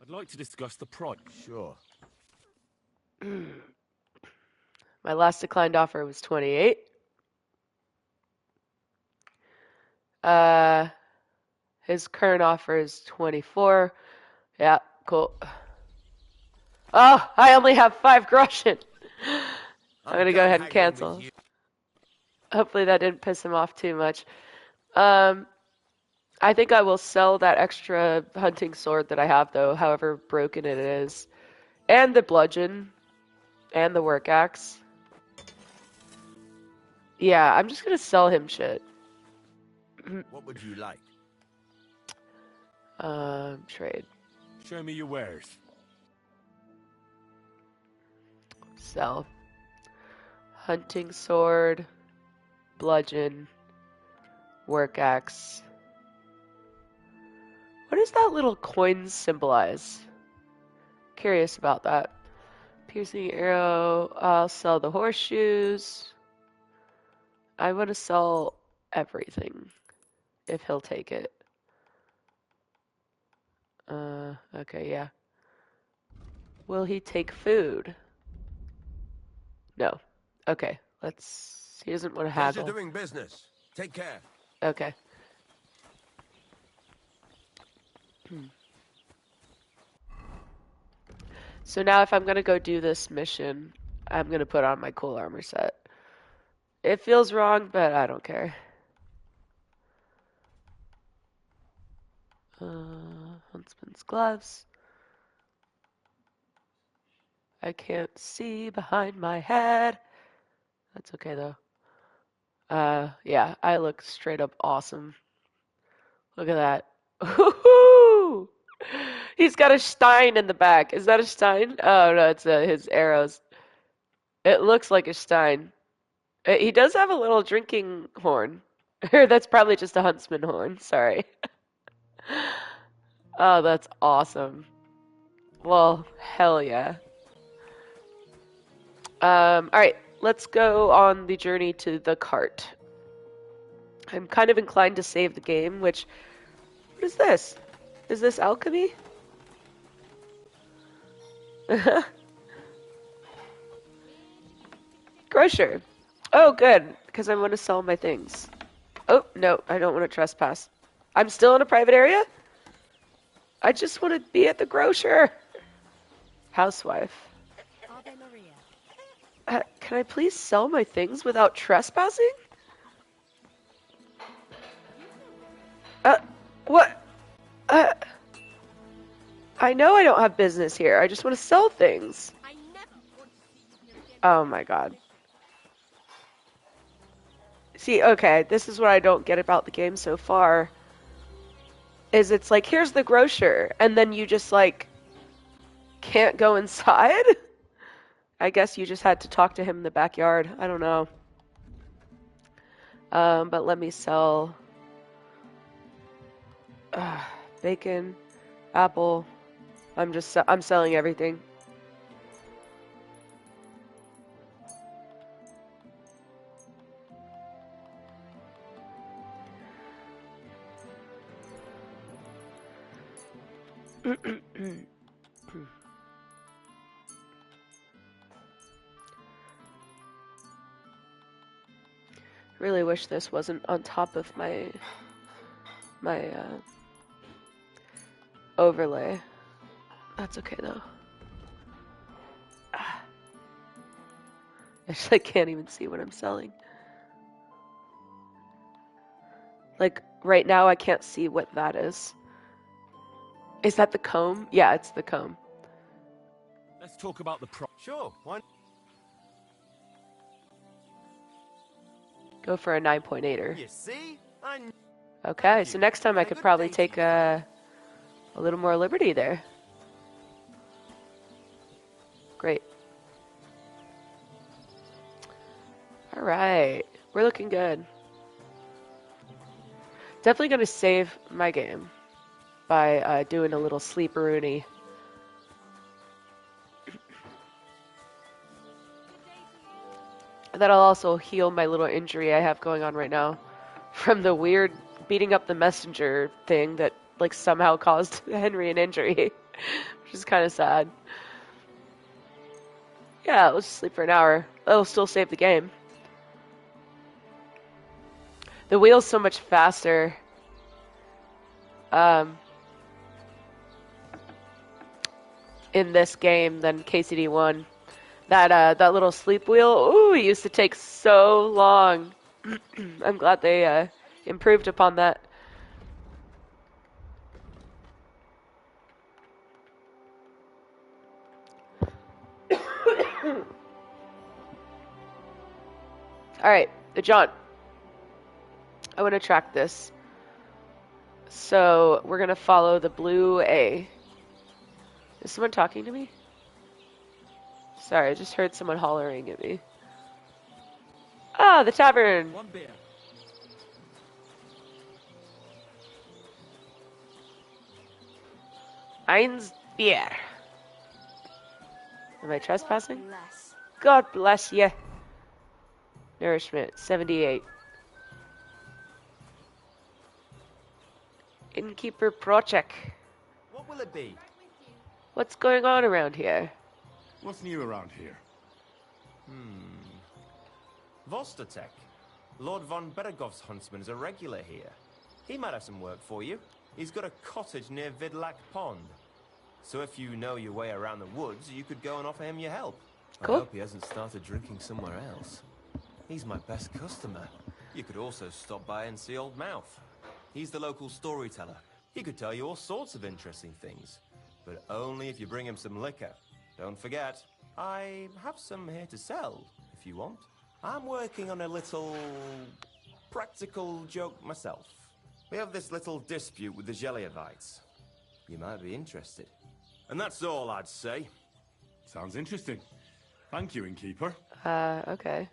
I'd like to discuss the price. Sure. My last declined offer was 28. His current offer is 24. Yeah, cool. Oh, I only have 5 groschen. I'm gonna go done ahead and haggling with cancel. you. Hopefully that didn't piss him off too much. I think I will sell that extra hunting sword that I have, though, however broken it is. And the bludgeon. And the work axe. Yeah, I'm just gonna sell him shit. What would you like? Trade. Show me your wares. Sell. Hunting sword. Bludgeon. Work axe. What does that little coin symbolize? Curious about that. Piercing arrow. I'll sell the horseshoes. I want to sell everything. If he'll take it. Okay, yeah. Will he take food? No. Okay, let's... He doesn't want to Pleasure haggle. doing business. Take care. Okay. So now if I'm gonna go do this mission, I'm gonna put on my cool armor set. It feels wrong, but I don't care. Huntsman's gloves. I can't see behind my head. That's okay though. Yeah, I look straight up awesome. Look at that. Woohoo! He's got a stein in the back. Is that a stein? Oh no, it's his arrows. It looks like a stein. He does have a little drinking horn. That's probably just a huntsman horn. Sorry. Oh, that's awesome. Well, hell yeah. Alright, let's go on the journey to the cart. I'm kind of inclined to save the game, which... What is this? Is this alchemy? Grocer. Oh, good, because I want to sell my things. Oh, no, I don't want to trespass. I'm still in a private area? I just want to be at the grocer. Housewife. Ave Maria. Can I please sell my things without trespassing? What? I know I don't have business here. I just want to sell things. I never want to see you again. Oh my god. See, okay, this is what I don't get about the game so far. Is it's like, here's the grocer, and then you just, like, can't go inside? I guess you just had to talk to him in the backyard. I don't know. But let me sell... bacon, apple. I'm selling everything. Really wish this wasn't on top of my overlay. That's okay though. I just can't even see what I'm selling. Like right now I can't see what that is. Is that the comb? Yeah, it's the comb. Let's talk about the price. Sure, why? Go for a 9.8er. You see? Okay, so next time I could probably take a little more liberty there. Great. Alright, we're looking good. Definitely gonna save my game by doing a little sleeperoonie. That'll also heal my little injury I have going on right now from the weird beating up the messenger thing that like somehow caused Henry an injury, which is kind of sad. Yeah, let's just sleep for an hour. That'll still save the game. The wheel's so much faster. In this game than KCD1. That little sleep wheel, ooh, it used to take so long. I'm glad they improved upon that. Alright, John. I want to track this. So, we're going to follow the blue A. Is someone talking to me? Sorry, I just heard someone hollering at me. Ah, the tavern! One beer. Eins Bier. Am I trespassing? Bless. God bless you. Nourishment, 78. Innkeeper Procek. What will it be? What's going on around here? What's new around here? Vostotek. Lord von Beregov's huntsman is a regular here. He might have some work for you. He's got a cottage near Vidlak Pond. So if you know your way around the woods, you could go and offer him your help. Cool. I hope he hasn't started drinking somewhere else. He's my best customer. You could also stop by and see Old Mouth. He's the local storyteller. He could tell you all sorts of interesting things. But only if you bring him some liquor. Don't forget, I have some here to sell, if you want. I'm working on a little practical joke myself. We have this little dispute with the Geliovites. You might be interested. And that's all I'd say. Sounds interesting. Thank you, innkeeper. Okay.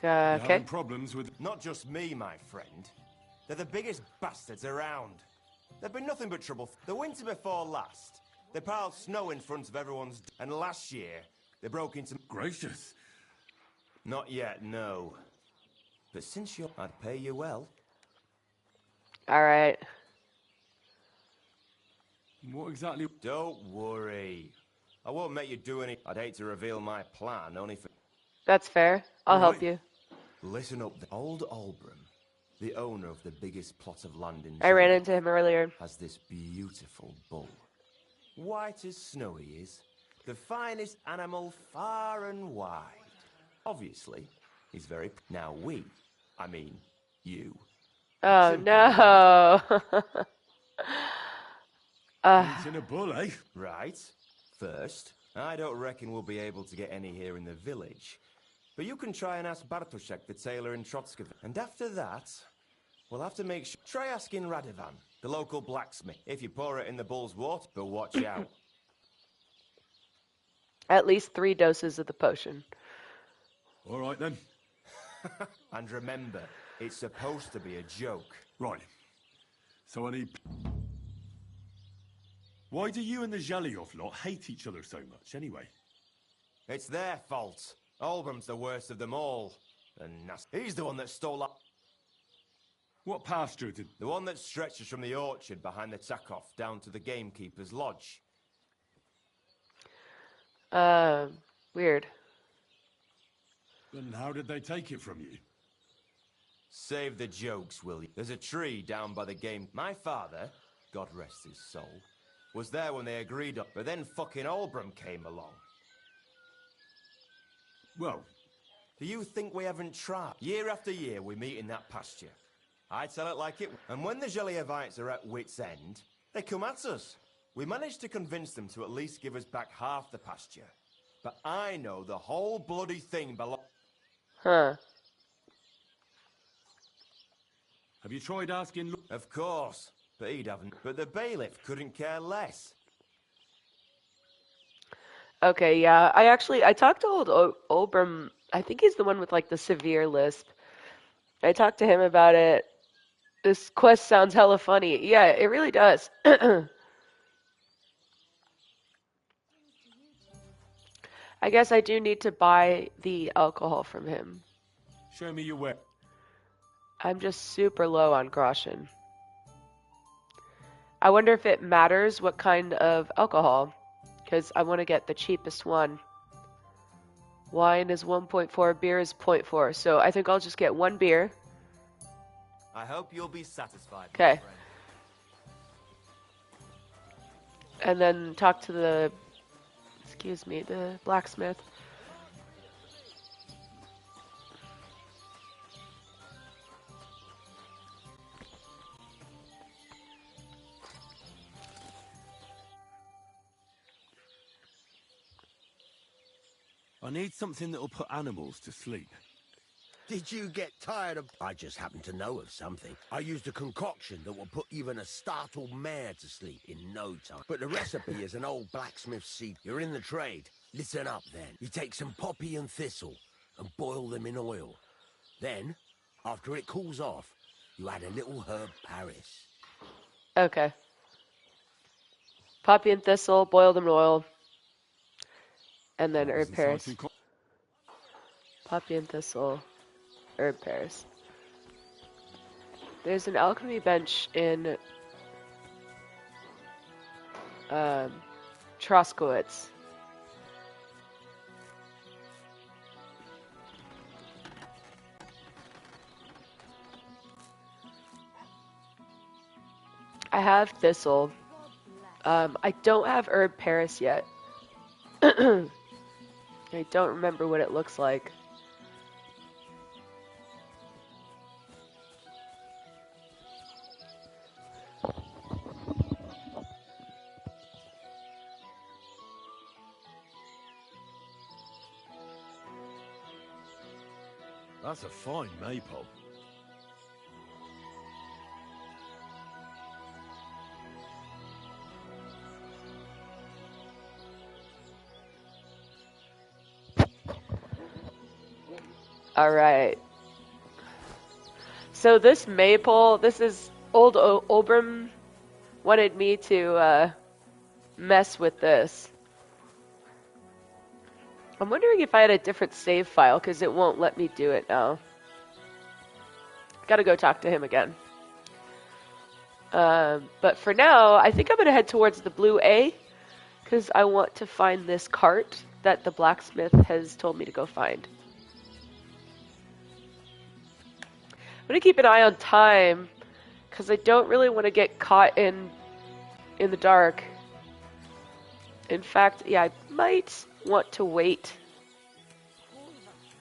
You Okay. having problems with... Not just me, my friend. They're the biggest bastards around. They've been nothing but trouble. The winter before last, they piled snow in front of everyone's... And last year, they broke into... Gracious. Not yet, no. But since you're... I'd pay you well. Alright. What exactly... Don't worry. I won't make you do any... I'd hate to reveal my plan, only for... That's fair. I'll help Right. you. Listen up. Old Albram, the owner of the biggest plot of land in I ran Germany, into him earlier. has this beautiful bull. White as snow he is. The finest animal far and wide. Obviously, he's very... Now I mean, you. Oh Simple. no. Eating a bull, eh? Right. First, I don't reckon we'll be able to get any here in the village. But you can try and ask Bartoszek, the tailor in Trotskovo. And after that, we'll have to make sure... Try asking Radovan, the local blacksmith, if you pour it in the bull's water. But watch out. At least 3 doses of the potion. All right, then. And remember, it's supposed to be a joke. Right. So I need... Why do you and the Zhelyov lot hate each other so much, anyway? It's their fault. Albram's the worst of them all. And he's the one that stole up. What pasture did... The one that stretches from the orchard behind the Takov down to the gamekeeper's lodge. Weird. And how did they take it from you? Save the jokes, will you? There's a tree down by the game. My father, God rest his soul, was there when they agreed up, but then fucking Albram came along. Well, Do you think we haven't tried? Year after year, we meet in that pasture. I tell it like it... And when the Geliovites are at wit's end, they come at us. We managed to convince them to at least give us back half the pasture. But I know the whole bloody thing belongs... Huh. have you tried asking... Of course, but he'd haven't. But the bailiff couldn't care less. Okay, yeah. I talked to old Obram. I think he's the one with like the severe lisp. I talked to him about it. This quest sounds hella funny. Yeah, it really does. I guess I do need to buy the alcohol from him. Show me your way. I'm just super low on groschen. I wonder if it matters what kind of alcohol, because I want to get the cheapest one. Wine is 1.4, beer is 0.4, so I think I'll just get one beer. I hope you'll be satisfied, my Okay. friend. And then talk to the, the blacksmith. I need something that'll put animals to sleep. Did you get tired of... I just happen to know of something. I used a concoction that will put even a startled mare to sleep in no time. But the recipe is an old blacksmith's secret. You're in the trade. Listen up, then. You take some poppy and thistle and boil them in oil. Then, after it cools off, you add a little herb Paris. Okay. Poppy and thistle, boil them in oil. And then herb Paris. Poppy and thistle, herb Paris. There's an alchemy bench in Troskowitz. I have thistle. I don't have herb Paris yet. I don't remember what it looks like. That's a fine maypole. Alright. So this maypole, this is old Obram wanted me to mess with this. I'm wondering if I had a different save file, because it won't let me do it now. Gotta go talk to him again. But for now, I think I'm gonna head towards the blue A, because I want to find this cart that the blacksmith has told me to go find. I'm gonna keep an eye on time, because I don't really want to get caught in the dark. In fact, yeah, I might want to wait.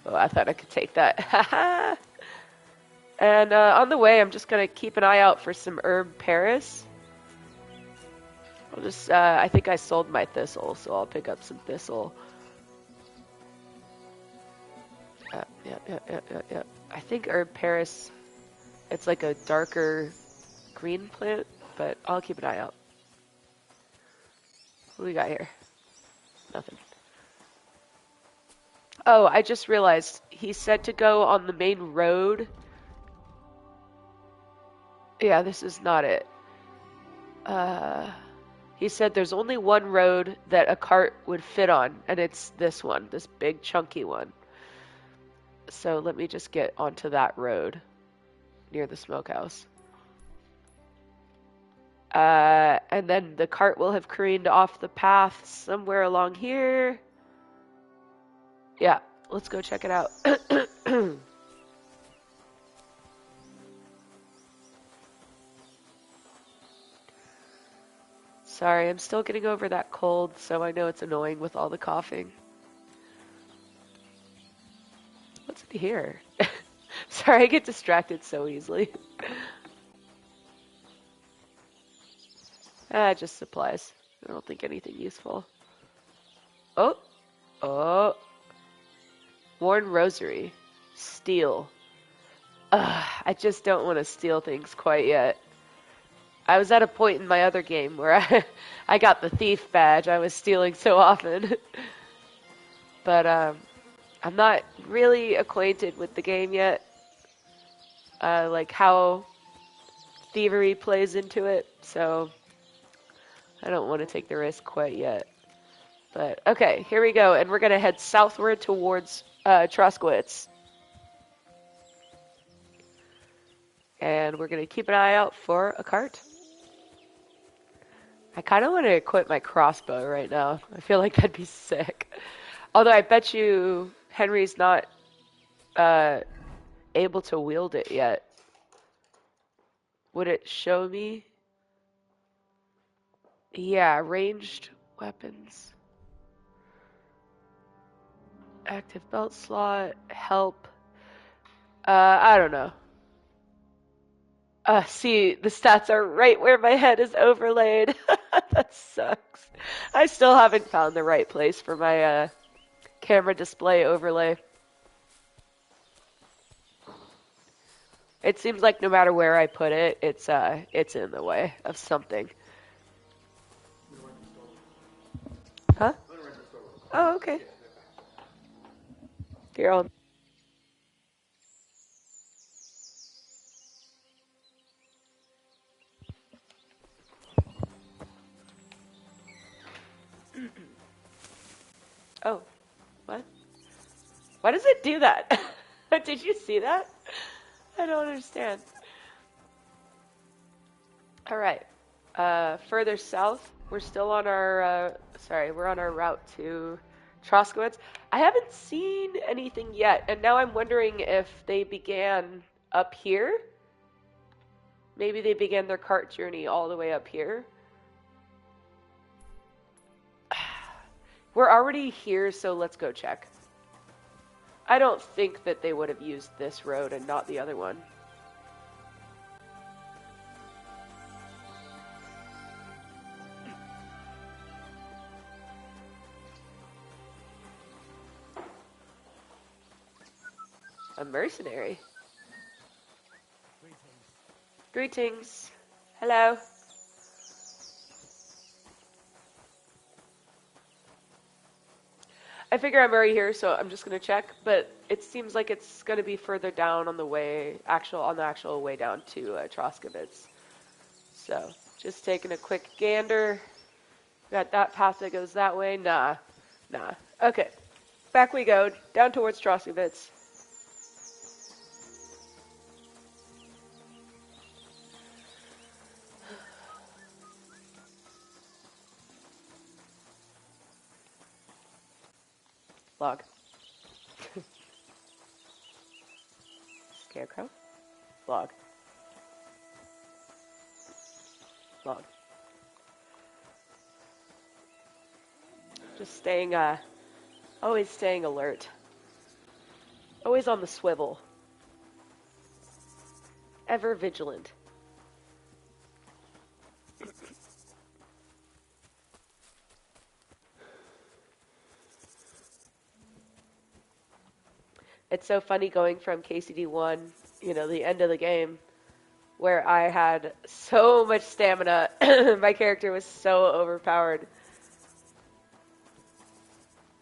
Oh, I thought I could take that. Haha. And on the way, I'm just gonna keep an eye out for some herb Paris. I'll just, I think I sold my thistle, so I'll pick up some thistle. Yeah. I think herb Paris, it's like a darker green plant, but I'll keep an eye out. What do we got here? Nothing. Oh, I just realized he said to go on the main road. Yeah, this is not it. He said there's only one road that a cart would fit on, and it's this one, this big chunky one. So let me just get onto that road near the smokehouse. And then the cart will have careened off the path somewhere along here. Yeah, let's go check it out. Sorry, I'm still getting over that cold, so I know it's annoying with all the coughing. What's in here? Sorry, I get distracted so easily. Just supplies. I don't think anything useful. Oh. Worn rosary. Steal. I just don't want to steal things quite yet. I was at a point in my other game where I got the thief badge. I was stealing so often. But I'm not really acquainted with the game yet. like how thievery plays into it, so I don't want to take the risk quite yet. But okay, here we go, and we're gonna head southward towards Troskowitz. And we're gonna keep an eye out for a cart. I kind of want to equip my crossbow right now. I feel like that'd be sick. Although I bet you Henry's not able to wield it yet. Would it show me? Yeah, ranged weapons. Active belt slot, help. I don't know. See, the stats are right where my head is overlaid. That sucks. I still haven't found the right place for my camera display overlay. It seems like no matter where I put it, it's in the way of something. Huh? Oh, okay. Here, I'll... Oh, what? Why does it do that? Did you see that? I don't understand. All right. Further south, we're still on our, we're on our route to Troskowitz. I haven't seen anything yet, and now I'm wondering if they began up here. Maybe they began their cart journey all the way up here. We're already here, so let's go check. I don't think that they would have used this road and not the other one. A mercenary. Greetings. Hello. I figure I'm already here, so I'm just gonna check, but it seems like it's gonna be further down on the way, on the actual way down to Troskowitz. So, just taking a quick gander. Got that path that goes that way. Nah. Okay. Back we go, down towards Troskowitz. Log. Scarecrow. Log. Log. Just staying, always staying alert. Always on the swivel. Ever vigilant. It's so funny going from KCD1, the end of the game, where I had so much stamina. My character was so overpowered,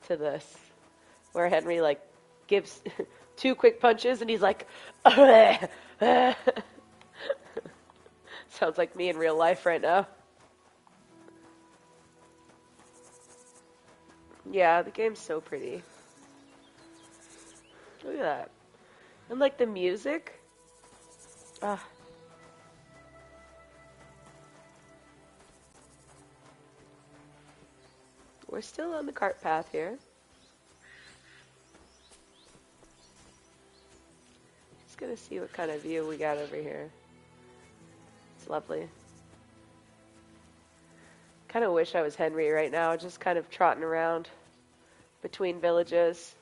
to this, where Henry, gives 2 quick punches and he's like, sounds like me in real life right now. Yeah, the game's so pretty. Look at that. And the music. We're still on the cart path here. Just gonna see what kind of view we got over here. It's lovely. Kind of wish I was Henry right now, just kind of trotting around between villages,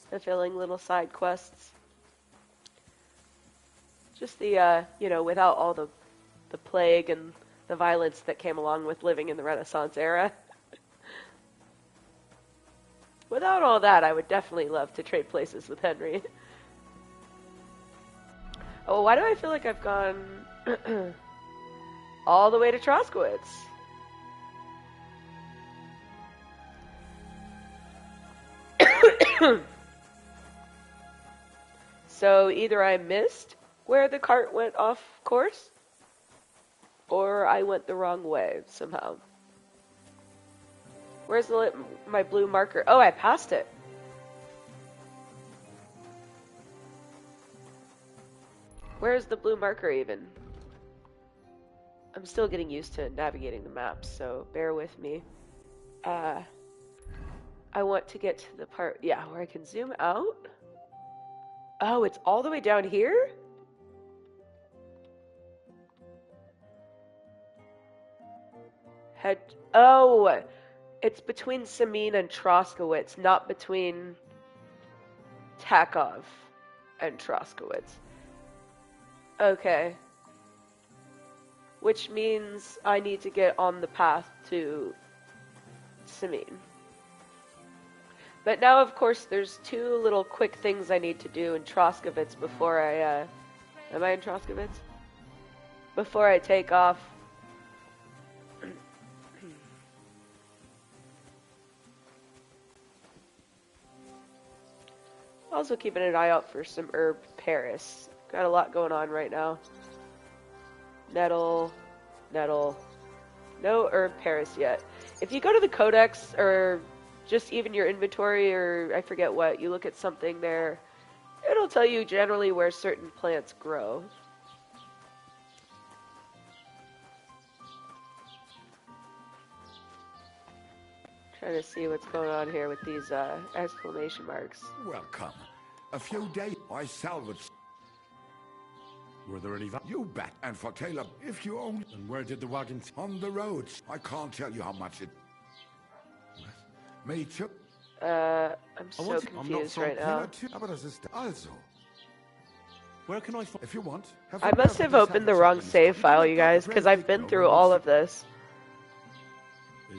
fulfilling little side quests. Just the, without all the plague and the violence that came along with living in the Renaissance era. Without all that, I would definitely love to trade places with Henry. Oh, why do I feel like I've gone all the way to Troskowitz? So either I missed where the cart went off course, or I went the wrong way somehow. Where's my blue marker? Oh, I passed it. Where's the blue marker even? I'm still getting used to navigating the maps, so bear with me. I want to get to the part, yeah, where I can zoom out. Oh, it's all the way down here? Oh, it's between Samin and Troskowitz, not between Takov and Troskowitz. Okay. Which means I need to get on the path to Samin. But now, of course, there's two little quick things I need to do in Troskowitz before I, am I in Troskowitz? Before I take off. Also keeping an eye out for some herb Paris. Got a lot going on right now. Nettle. No herb Paris yet. If you go to the codex, or just even your inventory, or I forget what, you look at something there, it'll tell you generally where certain plants grow. Trying to see what's going on here with these exclamation marks. Welcome. A few days I salvaged. Were there any... You bet. And for Caleb, if you own... And where did the wagons... On the roads. I can't tell you how much it... Me too. I'm so confused right now. Aber das ist also. Where can I find... If you want... I must have opened the wrong save file, you guys, because I've been through all of this.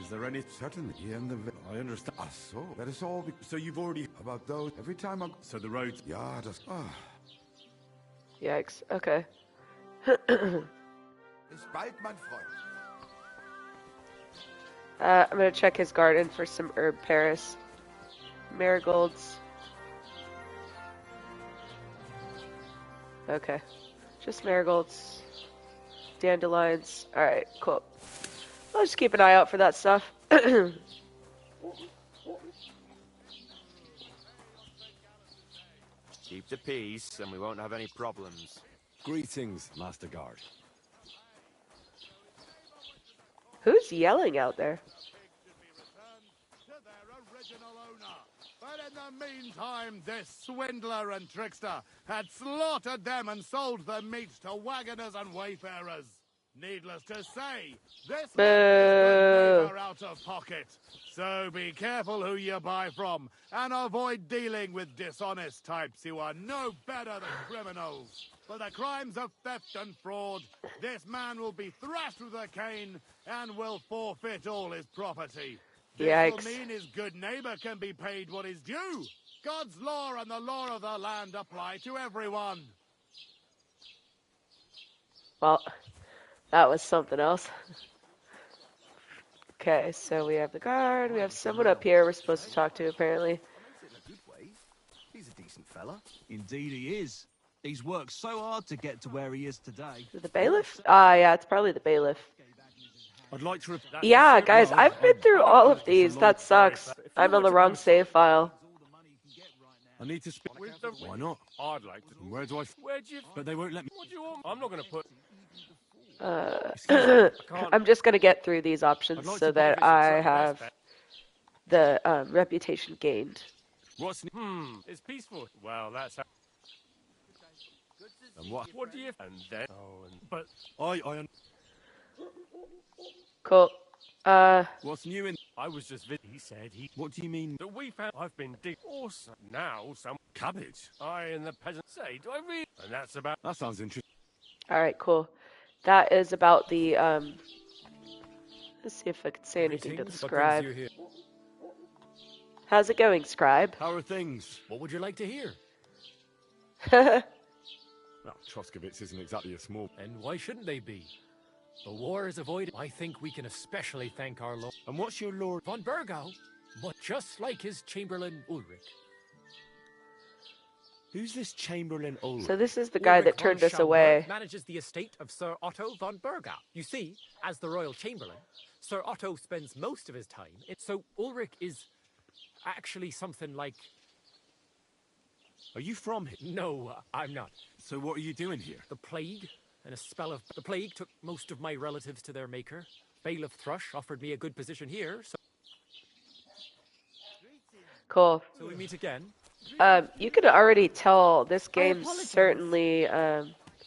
Is there any... Certainly, here in the... I understand. Ah, so. That is all... So you've already... About those... Every time I... So the roads... Ja, das... Yikes. Okay. Bis bald, mein Freund. I'm gonna check his garden for some herb Paris. Marigolds. Okay. Just marigolds. Dandelions. Alright, cool. I'll just keep an eye out for that stuff. Keep the peace, and we won't have any problems. Greetings, Master Guard. Who's yelling out there? But in the meantime, this swindler and trickster had slaughtered them and sold the meat to wagoners and wayfarers. Needless to say, this man is out of pocket. So be careful who you buy from, and avoid dealing with dishonest types who are no better than criminals. For the crimes of theft and fraud, this man will be thrashed with a cane and will forfeit all his property. This will mean his good neighbor can be paid what is due. God's law and the law of the land apply to everyone. Well, that was something else. Okay, so we have the guard, we have someone up here we're supposed to talk to, apparently. He's a decent fella. Indeed he is. He's worked so hard to get to where he is today. The bailiff? Ah, yeah, it's probably the bailiff. I'd like to... Yeah, guys, I've been through all of these. That sucks. I'm on the wrong save file. I need to speak with them. Why not? I'd like to... Where do I... Where do you... But they won't let me... What do you want? I'm not going to put... I'm just going to get through these options so that I have the reputation gained. What's... It's peaceful. Well, that's how... And what do you... And then... Oh, and... But... I... Cool. What's new in... I was just... He said he... What do you mean? That we found... I've been digging... Awesome. Now, some... Cabbage. I and the peasant say, do I read? And that's about... That sounds interesting. Alright, cool. That is about the, let's see if I can say anything to the scribe. How's it going, scribe? How are things? What would you like to hear? Well, Troskowitz isn't exactly a small... And why shouldn't they be? The war is avoided. I think we can especially thank our lord. And what's your lord? Von Burgau, but just like his chamberlain Ulrich. Who's this Chamberlain Ulrich? So this is the guy that turned us away. Manages the estate of Sir Otto von Bergau. You see, as the royal chamberlain, Sir Otto spends most of his time. So Ulrich is actually something like. Are you from here? No, I'm not. So what are you doing here? The plague and a spell of the plague took most of my relatives to their maker. Bailiff Thrush offered me a good position here. So. Cool. So we meet again. You can already tell this game certainly.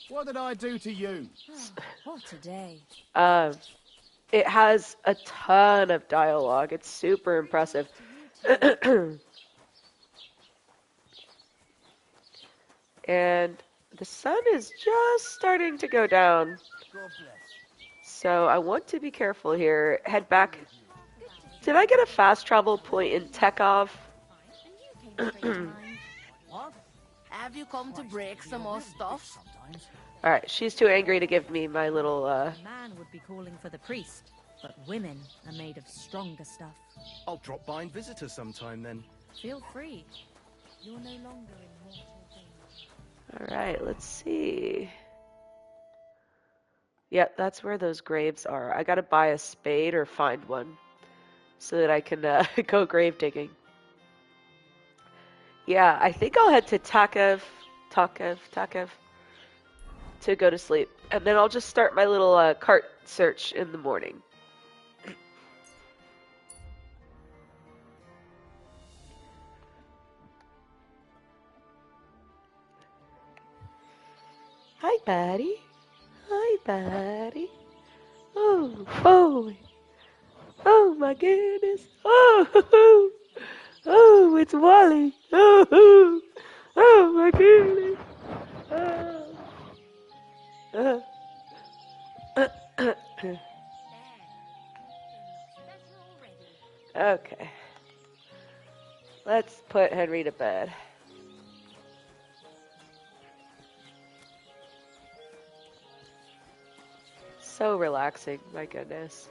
What did I do to you? What a day. It has a ton of dialogue. It's super impressive. And the sun is just starting to go down. So I want to be careful here. Head back. Did I get a fast travel point in Tekov? What? Have you come to break some more stuff? Alright, she's too angry to give me my little, Man would be calling for the priest, but women are made of stronger stuff. I'll drop by and visit her sometime then. Feel free. You're no longer in mortal danger. Alright, let's see. Yep, that's where those graves are. I gotta buy a spade or find one so that I can go grave digging. Yeah, I think I'll head to Takev to go to sleep. And then I'll just start my little cart search in the morning. Hi, buddy. Hi, buddy. Oh, oh my goodness. Oh, oh, it's Wally. Oh, my goodness. Okay. Let's put Henry to bed. So relaxing, my goodness.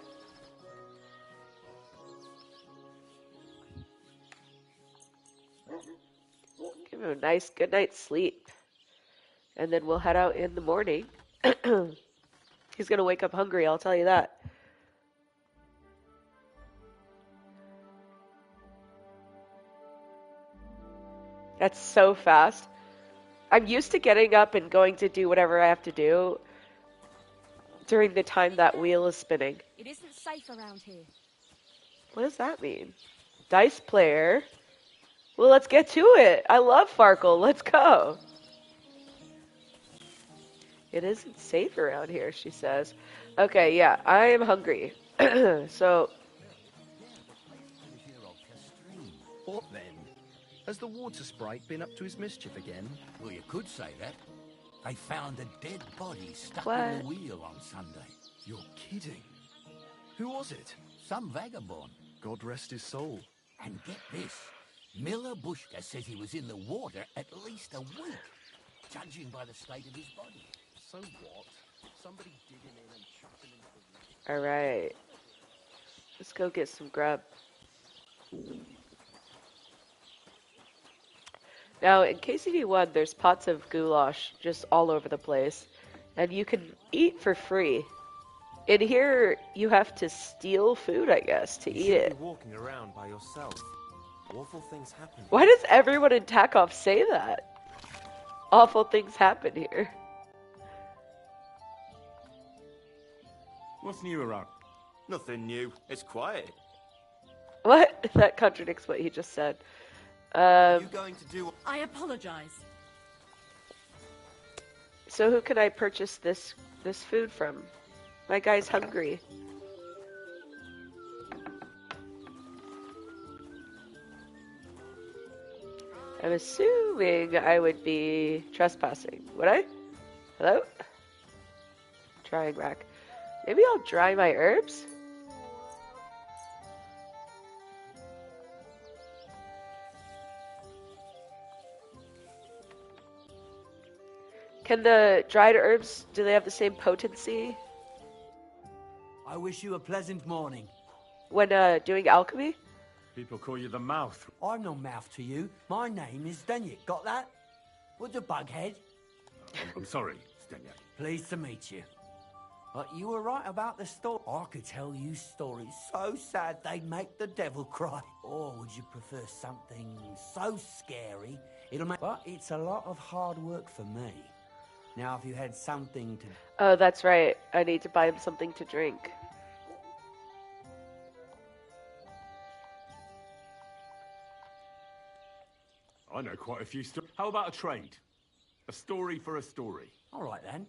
Give him a nice good night's sleep. And then we'll head out in the morning. He's gonna wake up hungry, I'll tell you that. That's so fast. I'm used to getting up and going to do whatever I have to do during the time that wheel is spinning. It isn't safe around here. What does that mean? Dice player? Well, let's get to it. I love Farkle. Let's go. It isn't safe around here, she says. Okay, yeah, I am hungry. So... What then? Has the water sprite been up to his mischief again? Well, you could say that. They found a dead body stuck What? in the wheel on Sunday. You're kidding. Who was it? Some vagabond. God rest his soul. And get this. Miller Bushka says he was in the water at least a week, judging by the state of his body. So what? Somebody digging in and chucking into the... Alright. Let's go get some grub. Now, in KCD1, there's pots of goulash just all over the place. And you can eat for free. In here, you have to steal food, I guess, to eat it. You should be walking around by yourself. Awful things happen. Why does everyone in Takov say that? Awful things happen here. What's new around? Nothing new. It's quiet. What? That contradicts what he just said. Are you going to do... I apologize. So who can I purchase this food from? My guy's hungry. I'm assuming I would be trespassing. Would I? Hello? Drying rack. Maybe I'll dry my herbs? Can the dried herbs, do they have the same potency I wish you a pleasant morning. when doing alchemy? People call you the mouth. I'm no mouth to you. My name is Denyek. Got that? Would the bughead? I'm sorry, Stenya. Pleased to meet you. But you were right about the story. I could tell you stories so sad they'd make the devil cry. Or would you prefer something so scary it'll make... But it's a lot of hard work for me. Now, if you had something to... Oh, that's right. I need to buy him something to drink. I know quite a few stories. How about a trade? A story for a story. All right, then.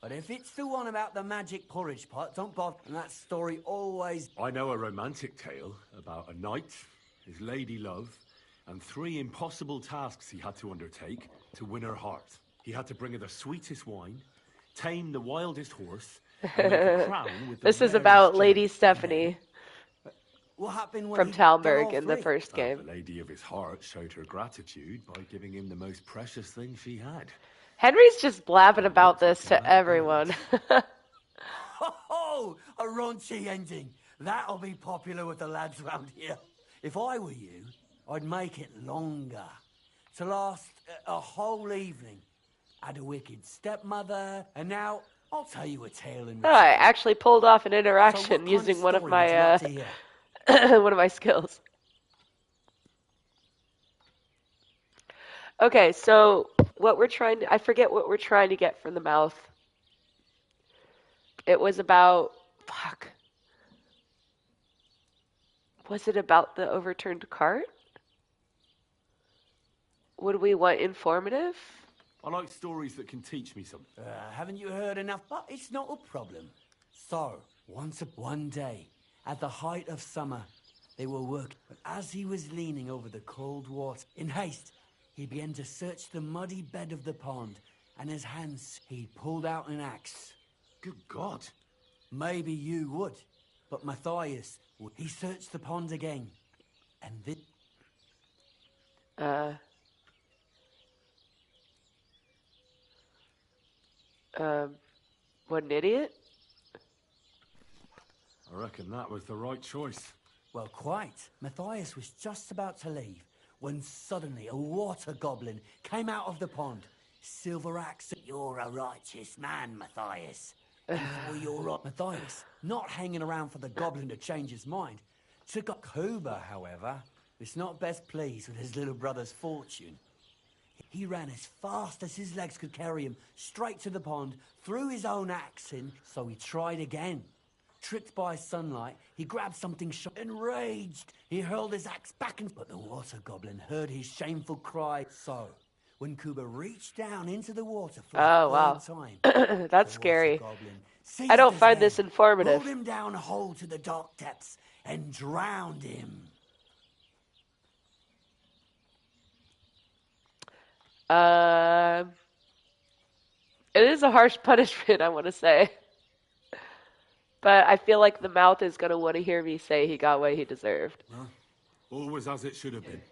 But if it's the one about the magic porridge pot, don't bother. And that story always... I know a romantic tale about a knight, his lady love, and 3 impossible tasks he had to undertake to win her heart. He had to bring her the sweetest wine, tame the wildest horse, and make a crown with the This is rarest about gem. Lady Stephanie What happened when from he did all Talmberg in the 3? first game. The lady of his heart showed her gratitude by giving him the most precious thing she had. Henry's just blabbing about this to everyone. Oh, a raunchy ending. That'll be popular with the lads round here. If I were you, I'd make it longer. To last a whole evening. Had a wicked stepmother, and now I'll tell you a tale in... Oh, I actually pulled off an interaction So using one of story my would you like to hear? one of my skills. Okay, so what we're trying to... I forget what we're trying to get from the mouth. It was about... Fuck. Was it about the overturned cart? Would we want informative? I like stories that can teach me something. Haven't you heard enough? But it's not a problem. So, one day, at the height of summer, they were working. But as he was leaning over the cold water, in haste, he began to search the muddy bed of the pond, and his hands, he pulled out an axe. Good God. Maybe you would, but Matthias, he searched the pond again, and this... What an idiot. I reckon that was the right choice. Well, quite. Matthias was just about to leave when suddenly a water goblin came out of the pond. Silver axe. You're a righteous man, Matthias. For your right, Matthias, not hanging around for the goblin to change his mind, took up Kuba, however, was not best pleased with his little brother's fortune. He ran as fast as his legs could carry him straight to the pond, threw his own axe in, so he tried again. Tricked by sunlight, he grabbed something sharp. Enraged, he hurled his axe back and... But the water goblin heard his shameful cry. So, when Kuba reached down into the water for the third time... That's scary. I don't find this informative. Pulled him down a hole to the dark depths and drowned him. It is a harsh punishment, I want to say. But I feel like the mouth is going to want to hear me say he got what he deserved. Huh? Always as it should have been.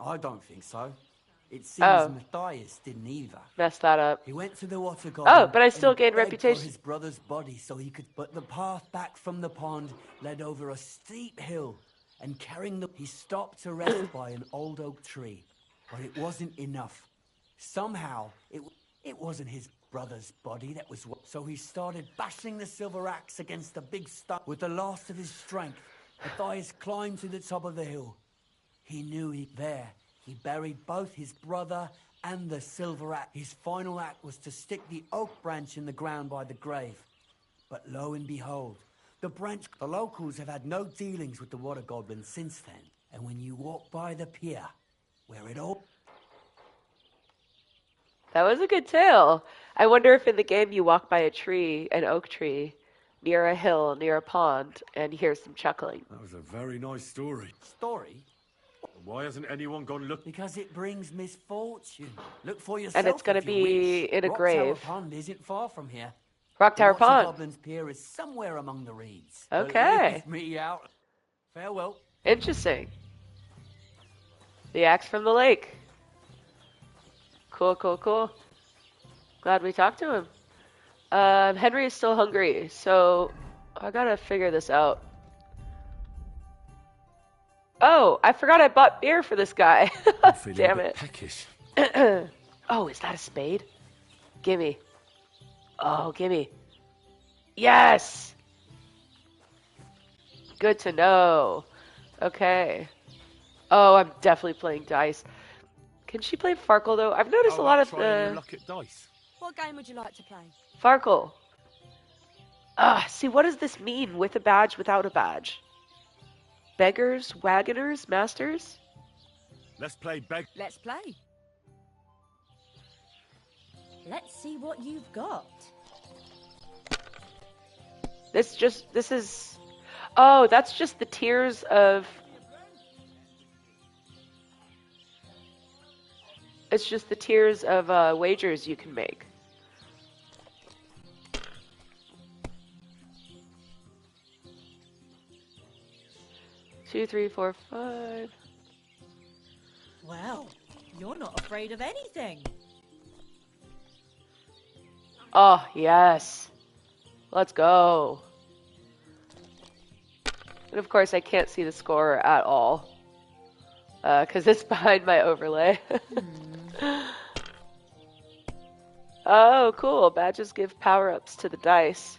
I don't think so. It seems Matthias didn't either. Messed that up. He went to the water goblin. Oh, but I still gained begged reputation. for his brother's body so he could... But the path back from the pond led over a steep hill, and carrying the... He stopped to rest by an old oak tree. But it wasn't enough. Somehow, it wasn't his brother's body that was... So he started bashing the silver axe against the big stump. With the last of his strength, Matthias climbed to the top of the hill. He knew he buried both his brother and the silver axe. His final act was to stick the oak branch in the ground by the grave. But lo and behold, the locals have had no dealings with the water goblin since then. And when you walk by the pier, where it all... That was a good tale. I wonder if in the game you walk by a tree, an oak tree, near a hill, near a pond, and hear some chuckling. That was a very nice story. Story? Why hasn't anyone gone look? Because it brings misfortune. Look for yourself. And it's going to be in a grave. Rock Tower Pond isn't far from here. Rock Tower The Pond. Goblin's Pier is somewhere among the reeds. Okay. Leave me out. Farewell. Interesting. The axe from the lake. Cool, cool, cool. Glad we talked to him. Henry is still hungry, so I gotta figure this out. Oh, I forgot I bought beer for this guy. I'm feeling Damn a bit it. peckish. Oh, is that a spade? Gimme. Oh, gimme. Yes! Good to know. Okay. Oh, I'm definitely playing dice. Can she play Farkle, though? I've noticed How a lot about of trying your the... luck at dice? What game would you like to play? Farkle. See, what does this mean? With a badge, without a badge? Beggars, wagoners, masters? Let's play beg. Let's play. Let's see what you've got. This is... Oh, that's just the tiers of... It's just the tiers of wagers you can make. Two, three, four, five. Well, you're not afraid of anything. Oh, yes. Let's go. And of course, I can't see the score at all. Because it's behind my overlay. Oh, cool. Badges give power-ups to the dice.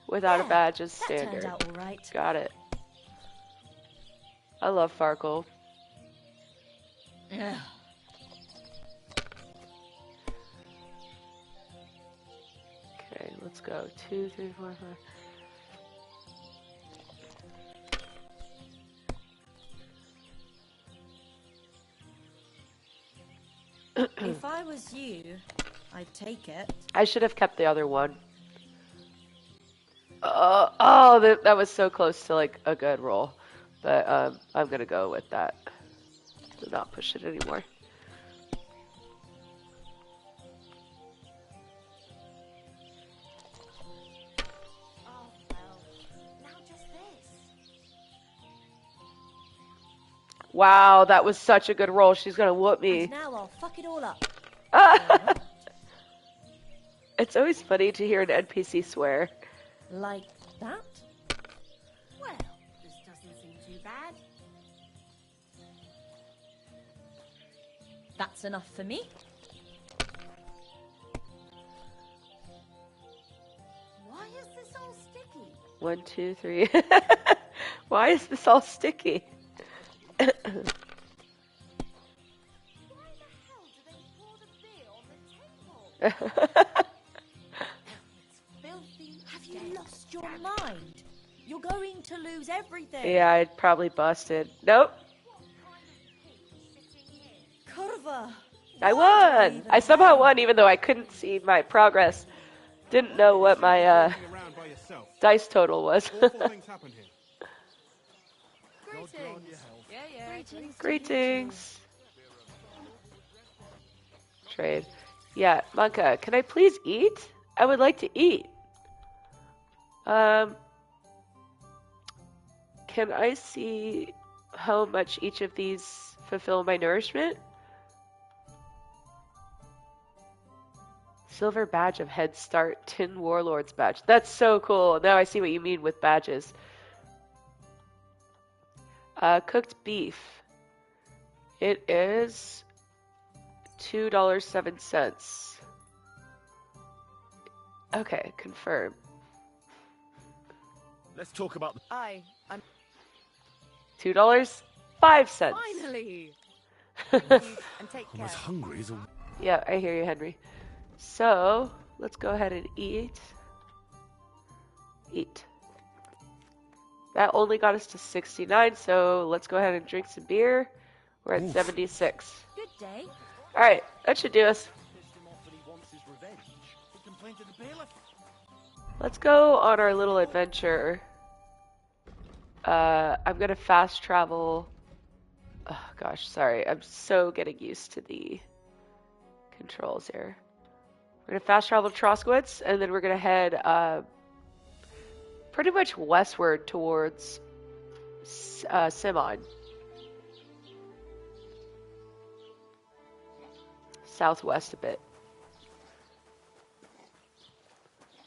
Without a badge is standard. That turned out all right. Got it. I love Farkle. Ugh. Okay, let's go. 2, 3, 4, 5. If I was you, I'd take it. I should have kept the other one. Oh, that was so close to like a good roll. But I'm gonna go with that. Do not push it anymore. Oh, well. Now just this. Wow, that was such a good roll. She's gonna whoop me. And now I'll fuck it all up. It's always funny to hear an NPC swear. Like that? Well, this doesn't seem too bad. That's enough for me. Why is this all sticky? 1, 2, 3. Why is this all sticky? Why the hell do they pour the beer on the table? Filthy. Have you lost your mind? You're going to lose everything. Yeah, I'd probably busted. Nope. Curva. I won! I somehow won even though I couldn't see my progress. Didn't know what my dice total was. Awful things happened here. Greetings. Greetings. Greetings. Trade. Yeah, Monka, can I please eat? I would like to eat. Can I see how much each of these fulfill my nourishment? Silver badge of Head Start, Tin Warlord's badge. That's so cool. Now I see what you mean with badges. Cooked beef. It is $2.07. Okay, confirm. Let's talk about. I'm $2.05. finally. Thank you, and take I'm care. as hungry as a. Yeah, I hear you, Henry. So, let's go ahead and eat. Eat. That only got us to 69, so let's go ahead and drink some beer. We're at 76. Good day. Alright, that should do us. Let's go on our little adventure. I'm gonna fast travel. Oh gosh, sorry. I'm so getting used to the controls here. We're gonna fast travel to Troskowitz, and then we're gonna head pretty much westward towards Simon. Southwest a bit.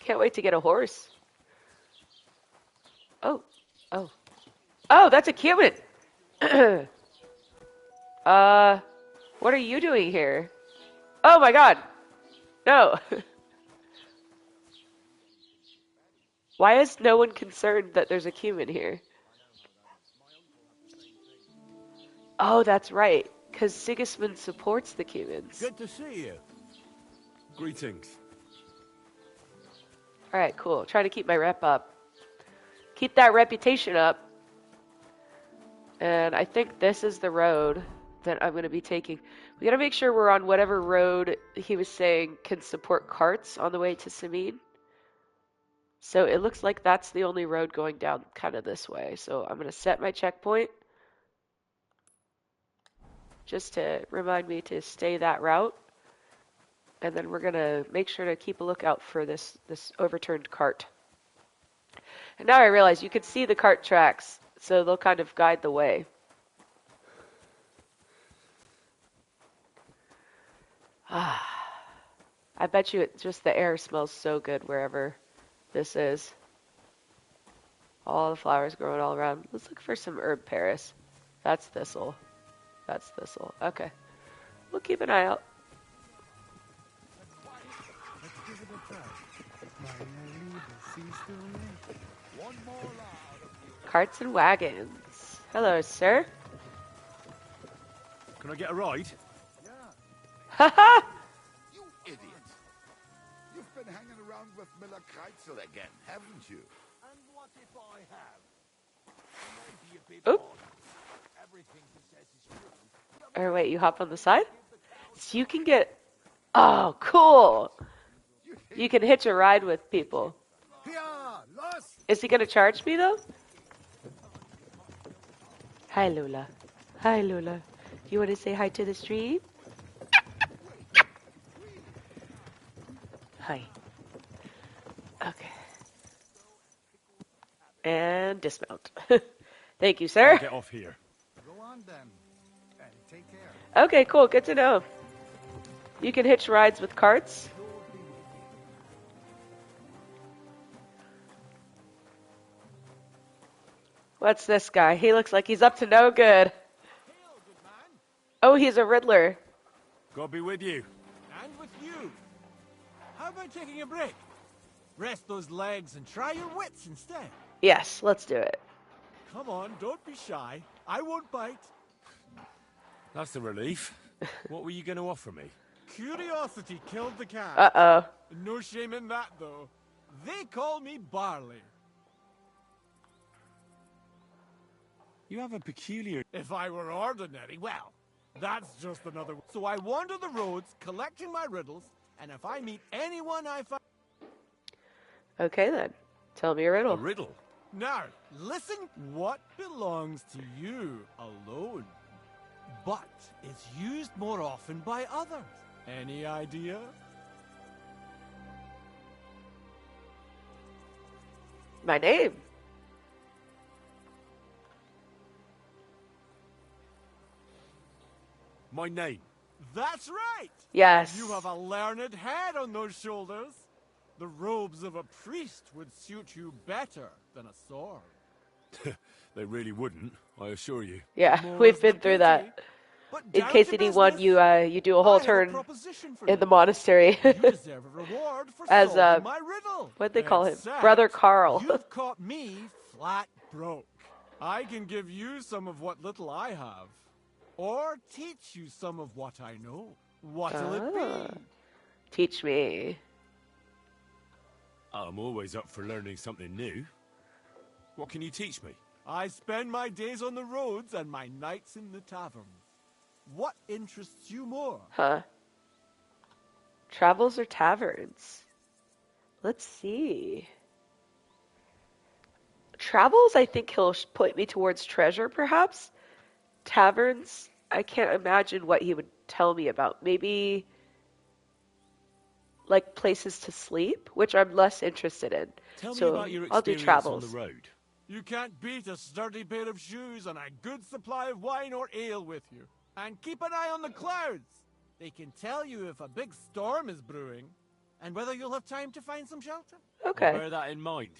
Can't wait to get a horse. Oh, oh. Oh, that's a Cuban! What are you doing here? Oh my god! No! Why is no one concerned that there's a human here? Oh, that's right. Because Sigismund supports the humans. Good to see you. Greetings. Alright, cool. Try to keep my rep up. Keep that reputation up. And I think this is the road that I'm going to be taking. We got to make sure we're on whatever road he was saying can support carts on the way to Samin. So it looks like that's the only road going down kind of this way. So I'm going to set my checkpoint just to remind me to stay that route. And then we're going to make sure to keep a lookout for this overturned cart. And now I realize you can see the cart tracks, so they'll kind of guide the way. I bet you just the air smells so good wherever this is. All the flowers growing all around. Let's look for some herb Paris. That's thistle. That's thistle. Okay. We'll keep an eye out. Carts and wagons. Hello, sir. Can I get a ride? Haha! You idiot! You've been hanging around with Miller Kreitzel again, haven't you? And what if I have? Maybe a bit Oop. odd. Everything he says is true. Or wait, you hop on the side? So you can get... Oh, cool! You can hitch a ride with people. Is he gonna charge me, though? Hi, Lola. Hi, Lola. You want to say hi to the stream? Hi. Okay. And dismount. Thank you, sir. I'll get off here. Go on then, and take care. Okay, cool. Good to know. You can hitch rides with carts. What's this guy? He looks like he's up to no good. Oh, he's a Riddler. God be with you. And with you. How about taking a break? Rest those legs and try your wits instead. Yes, let's do it. Come on, don't be shy. I won't bite. That's a relief. What were you going to offer me? Curiosity killed the cat. Uh-oh. No shame in that, though. They call me Barley. You have a peculiar... If I were ordinary, well, that's just another... So I wander the roads, collecting my riddles, and if I meet anyone I find... Okay, then. Tell me a riddle. A riddle? Now, listen. What belongs to you alone, but is used more often by others? Any idea? My name. My name. That's right. Yes. You have a learned head on those shoulders. The robes of a priest would suit you better than a sword. They really wouldn't, I assure you. Yeah, More we've is been the through pity. that. But In down case to anyone, business. you do a whole I have turn proposition for in you. the monastery. You deserve a reward for As, solving my riddle. what'd they call him? Except Brother Carl. You've caught me flat broke. I can give you some of what little I have, or teach you some of what I know. What'll it be? Teach me. I'm always up for learning something new. What can you teach me? I spend my days on the roads and my nights in the taverns. What interests you more? Huh. Travels or taverns? Let's see. Travels, I think he'll point me towards treasure, perhaps. Taverns, I can't imagine what he would tell me about. Maybe like places to sleep, which I'm less interested in. Tell me so about your I'll do experience travels. on the road. You can't beat a sturdy pair of shoes and a good supply of wine or ale with you. And keep an eye on the clouds. They can tell you if a big storm is brewing and whether you'll have time to find some shelter. Okay. I'll bear that in mind.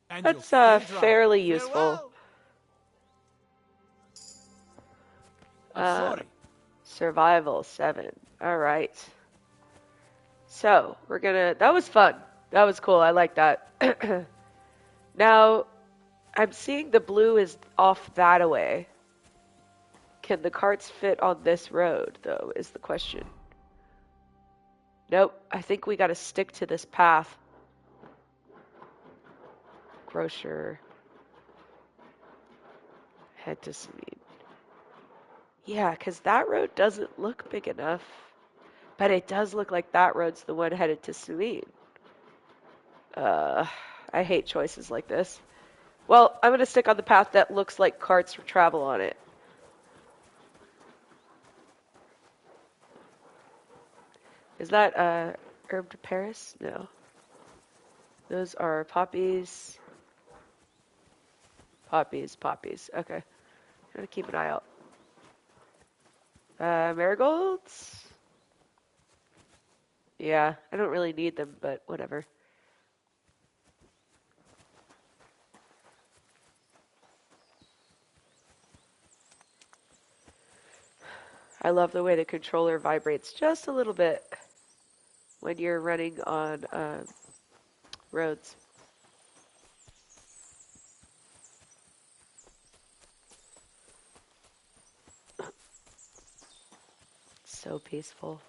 And That's you'll stay dry. fairly useful. Farewell. I'm sorry. Survival 7. All right. So, that was fun. That was cool. I like that. Now, I'm seeing the blue is off that away. Can the carts fit on this road, though, is the question. Nope, I think we gotta stick to this path. Grocer. Head to Sabine. Yeah, because that road doesn't look big enough. But it does look like that road's the one headed to Sabine. I hate choices like this. Well, I'm gonna stick on the path that looks like carts travel on it. Is that, herb de Paris? No. Those are poppies. Poppies. Okay. I'm gonna keep an eye out. Marigolds? Yeah, I don't really need them, but whatever. I love the way the controller vibrates just a little bit when you're running on roads. So peaceful.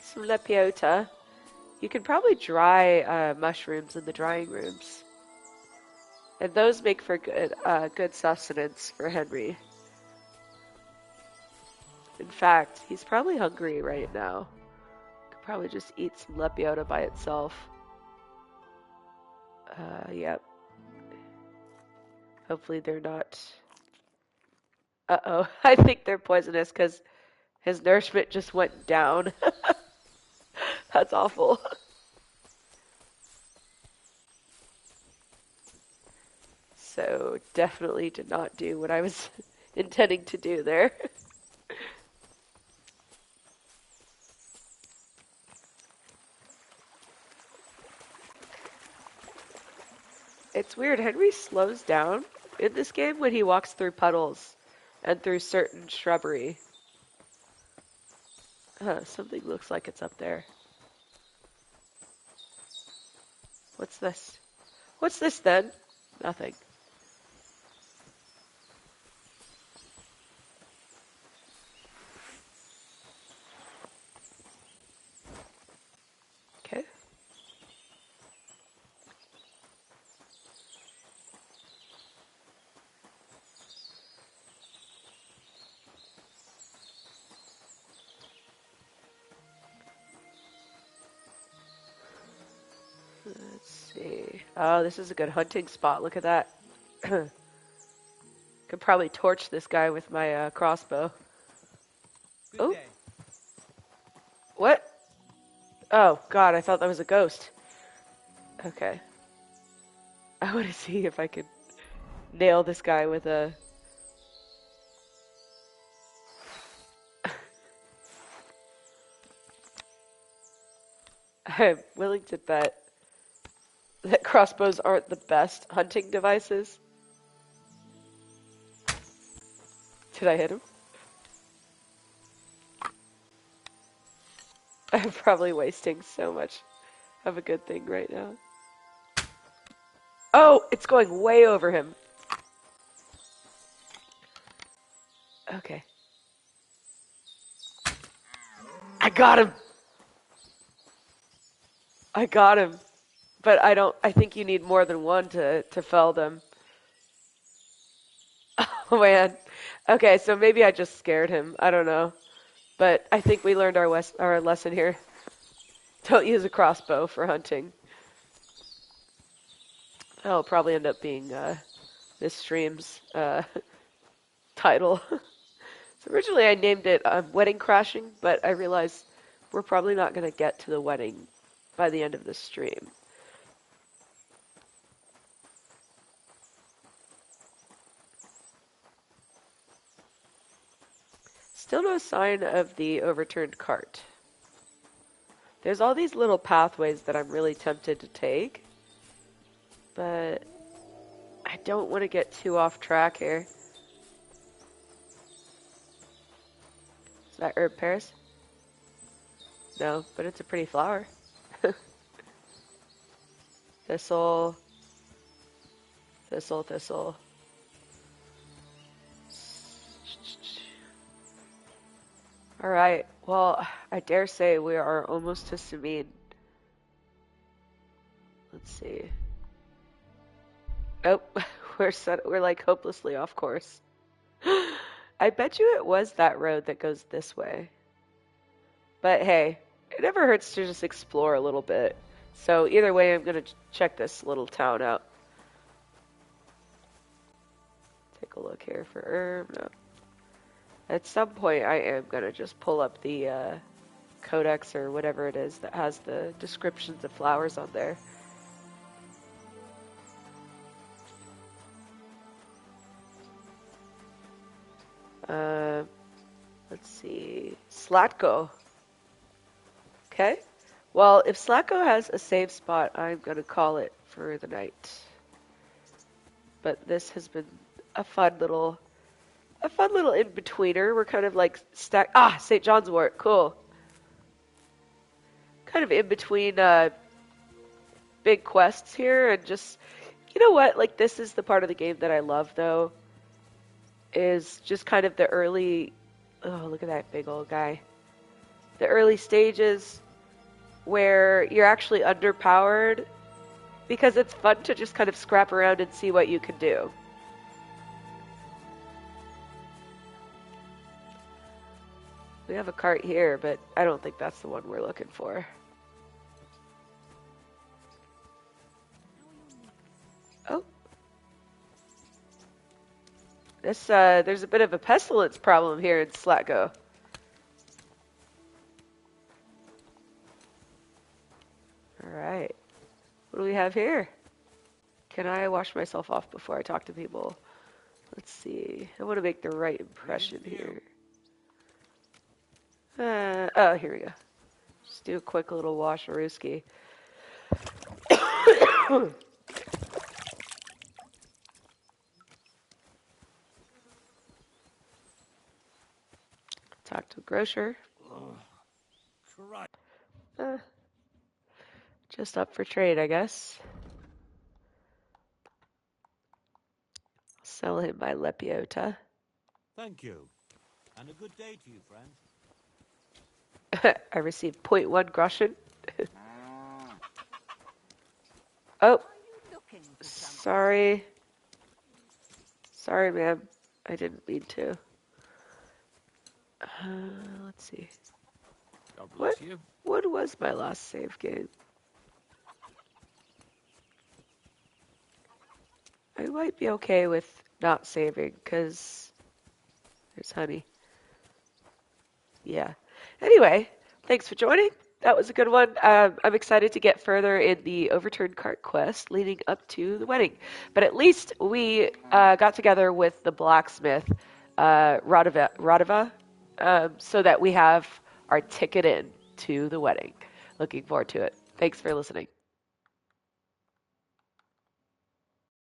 Some lepiota. You can probably dry mushrooms in the drying rooms. And those make for good sustenance for Henry. In fact, he's probably hungry right now. Could probably just eat some lepiota by itself. Yep. Hopefully they're not... Uh-oh. I think they're poisonous because his nourishment just went down. That's awful. So definitely did not do what I was intending to do there. It's weird. Henry slows down in this game when he walks through puddles and through certain shrubbery. Something looks like it's up there. What's this? What's this then? Nothing. Okay. Let's see. Oh, this is a good hunting spot. Look at that. Could probably torch this guy with my crossbow. Oh. What? Oh, God, I thought that was a ghost. Okay. I want to see if I could nail this guy with a... I'm willing to bet that crossbows aren't the best hunting devices. Did I hit him? I'm probably wasting so much of a good thing right now. Oh, it's going way over him. Okay. I got him. But I think you need more than one to fell them. Oh man. Okay, so maybe I just scared him. I don't know. But I think we learned our lesson here. Don't use a crossbow for hunting. That'll probably end up being this stream's title. So originally I named it Wedding Crashing, but I realized we're probably not going to get to the wedding by the end of this stream. Still no sign of the overturned cart. There's all these little pathways that I'm really tempted to take, but I don't want to get too off track here. Is that herb Paris? No, but it's a pretty flower. Thistle. Thistle, thistle. Alright, well, I dare say we are almost to Samine. Let's see. Oh, we're like hopelessly off course. I bet you it was that road that goes this way. But hey, it never hurts to just explore a little bit. So either way, I'm going to check this little town out. Take a look here for herb. No. At some point, I am going to just pull up the codex or whatever it is that has the descriptions of flowers on there. Let's see. Slatko. Okay. Well, if Slatko has a save spot, I'm going to call it for the night. But this has been a fun little in-betweener. We're kind of like St. John's Wort. Cool. Kind of in between big quests here, and just, you know what? Like, this is the part of the game that I love, though, is just kind of the early. Oh, look at that big old guy. The early stages where you're actually underpowered, because it's fun to just kind of scrap around and see what you can do. We have a cart here, but I don't think that's the one we're looking for. Oh. There's a bit of a pestilence problem here in Slatko. Alright. What do we have here? Can I wash myself off before I talk to people? Let's see. I want to make the right impression here. Oh, here we go. Just do a quick little washarooski. Talk to the grocer. Just up for trade, I guess. Sell him my Lepiota. Thank you. And a good day to you, friend. I received 0.1 groschen. Oh. Sorry. Sorry, ma'am. I didn't mean to. Let's see. God bless you. What was my last save game? I might be okay with not saving, because there's honey. Yeah. Anyway, thanks for joining. That was a good one. I'm excited to get further in the overturned cart quest leading up to the wedding. But at least we got together with the blacksmith, Radova, so that we have our ticket in to the wedding. Looking forward to it. Thanks for listening.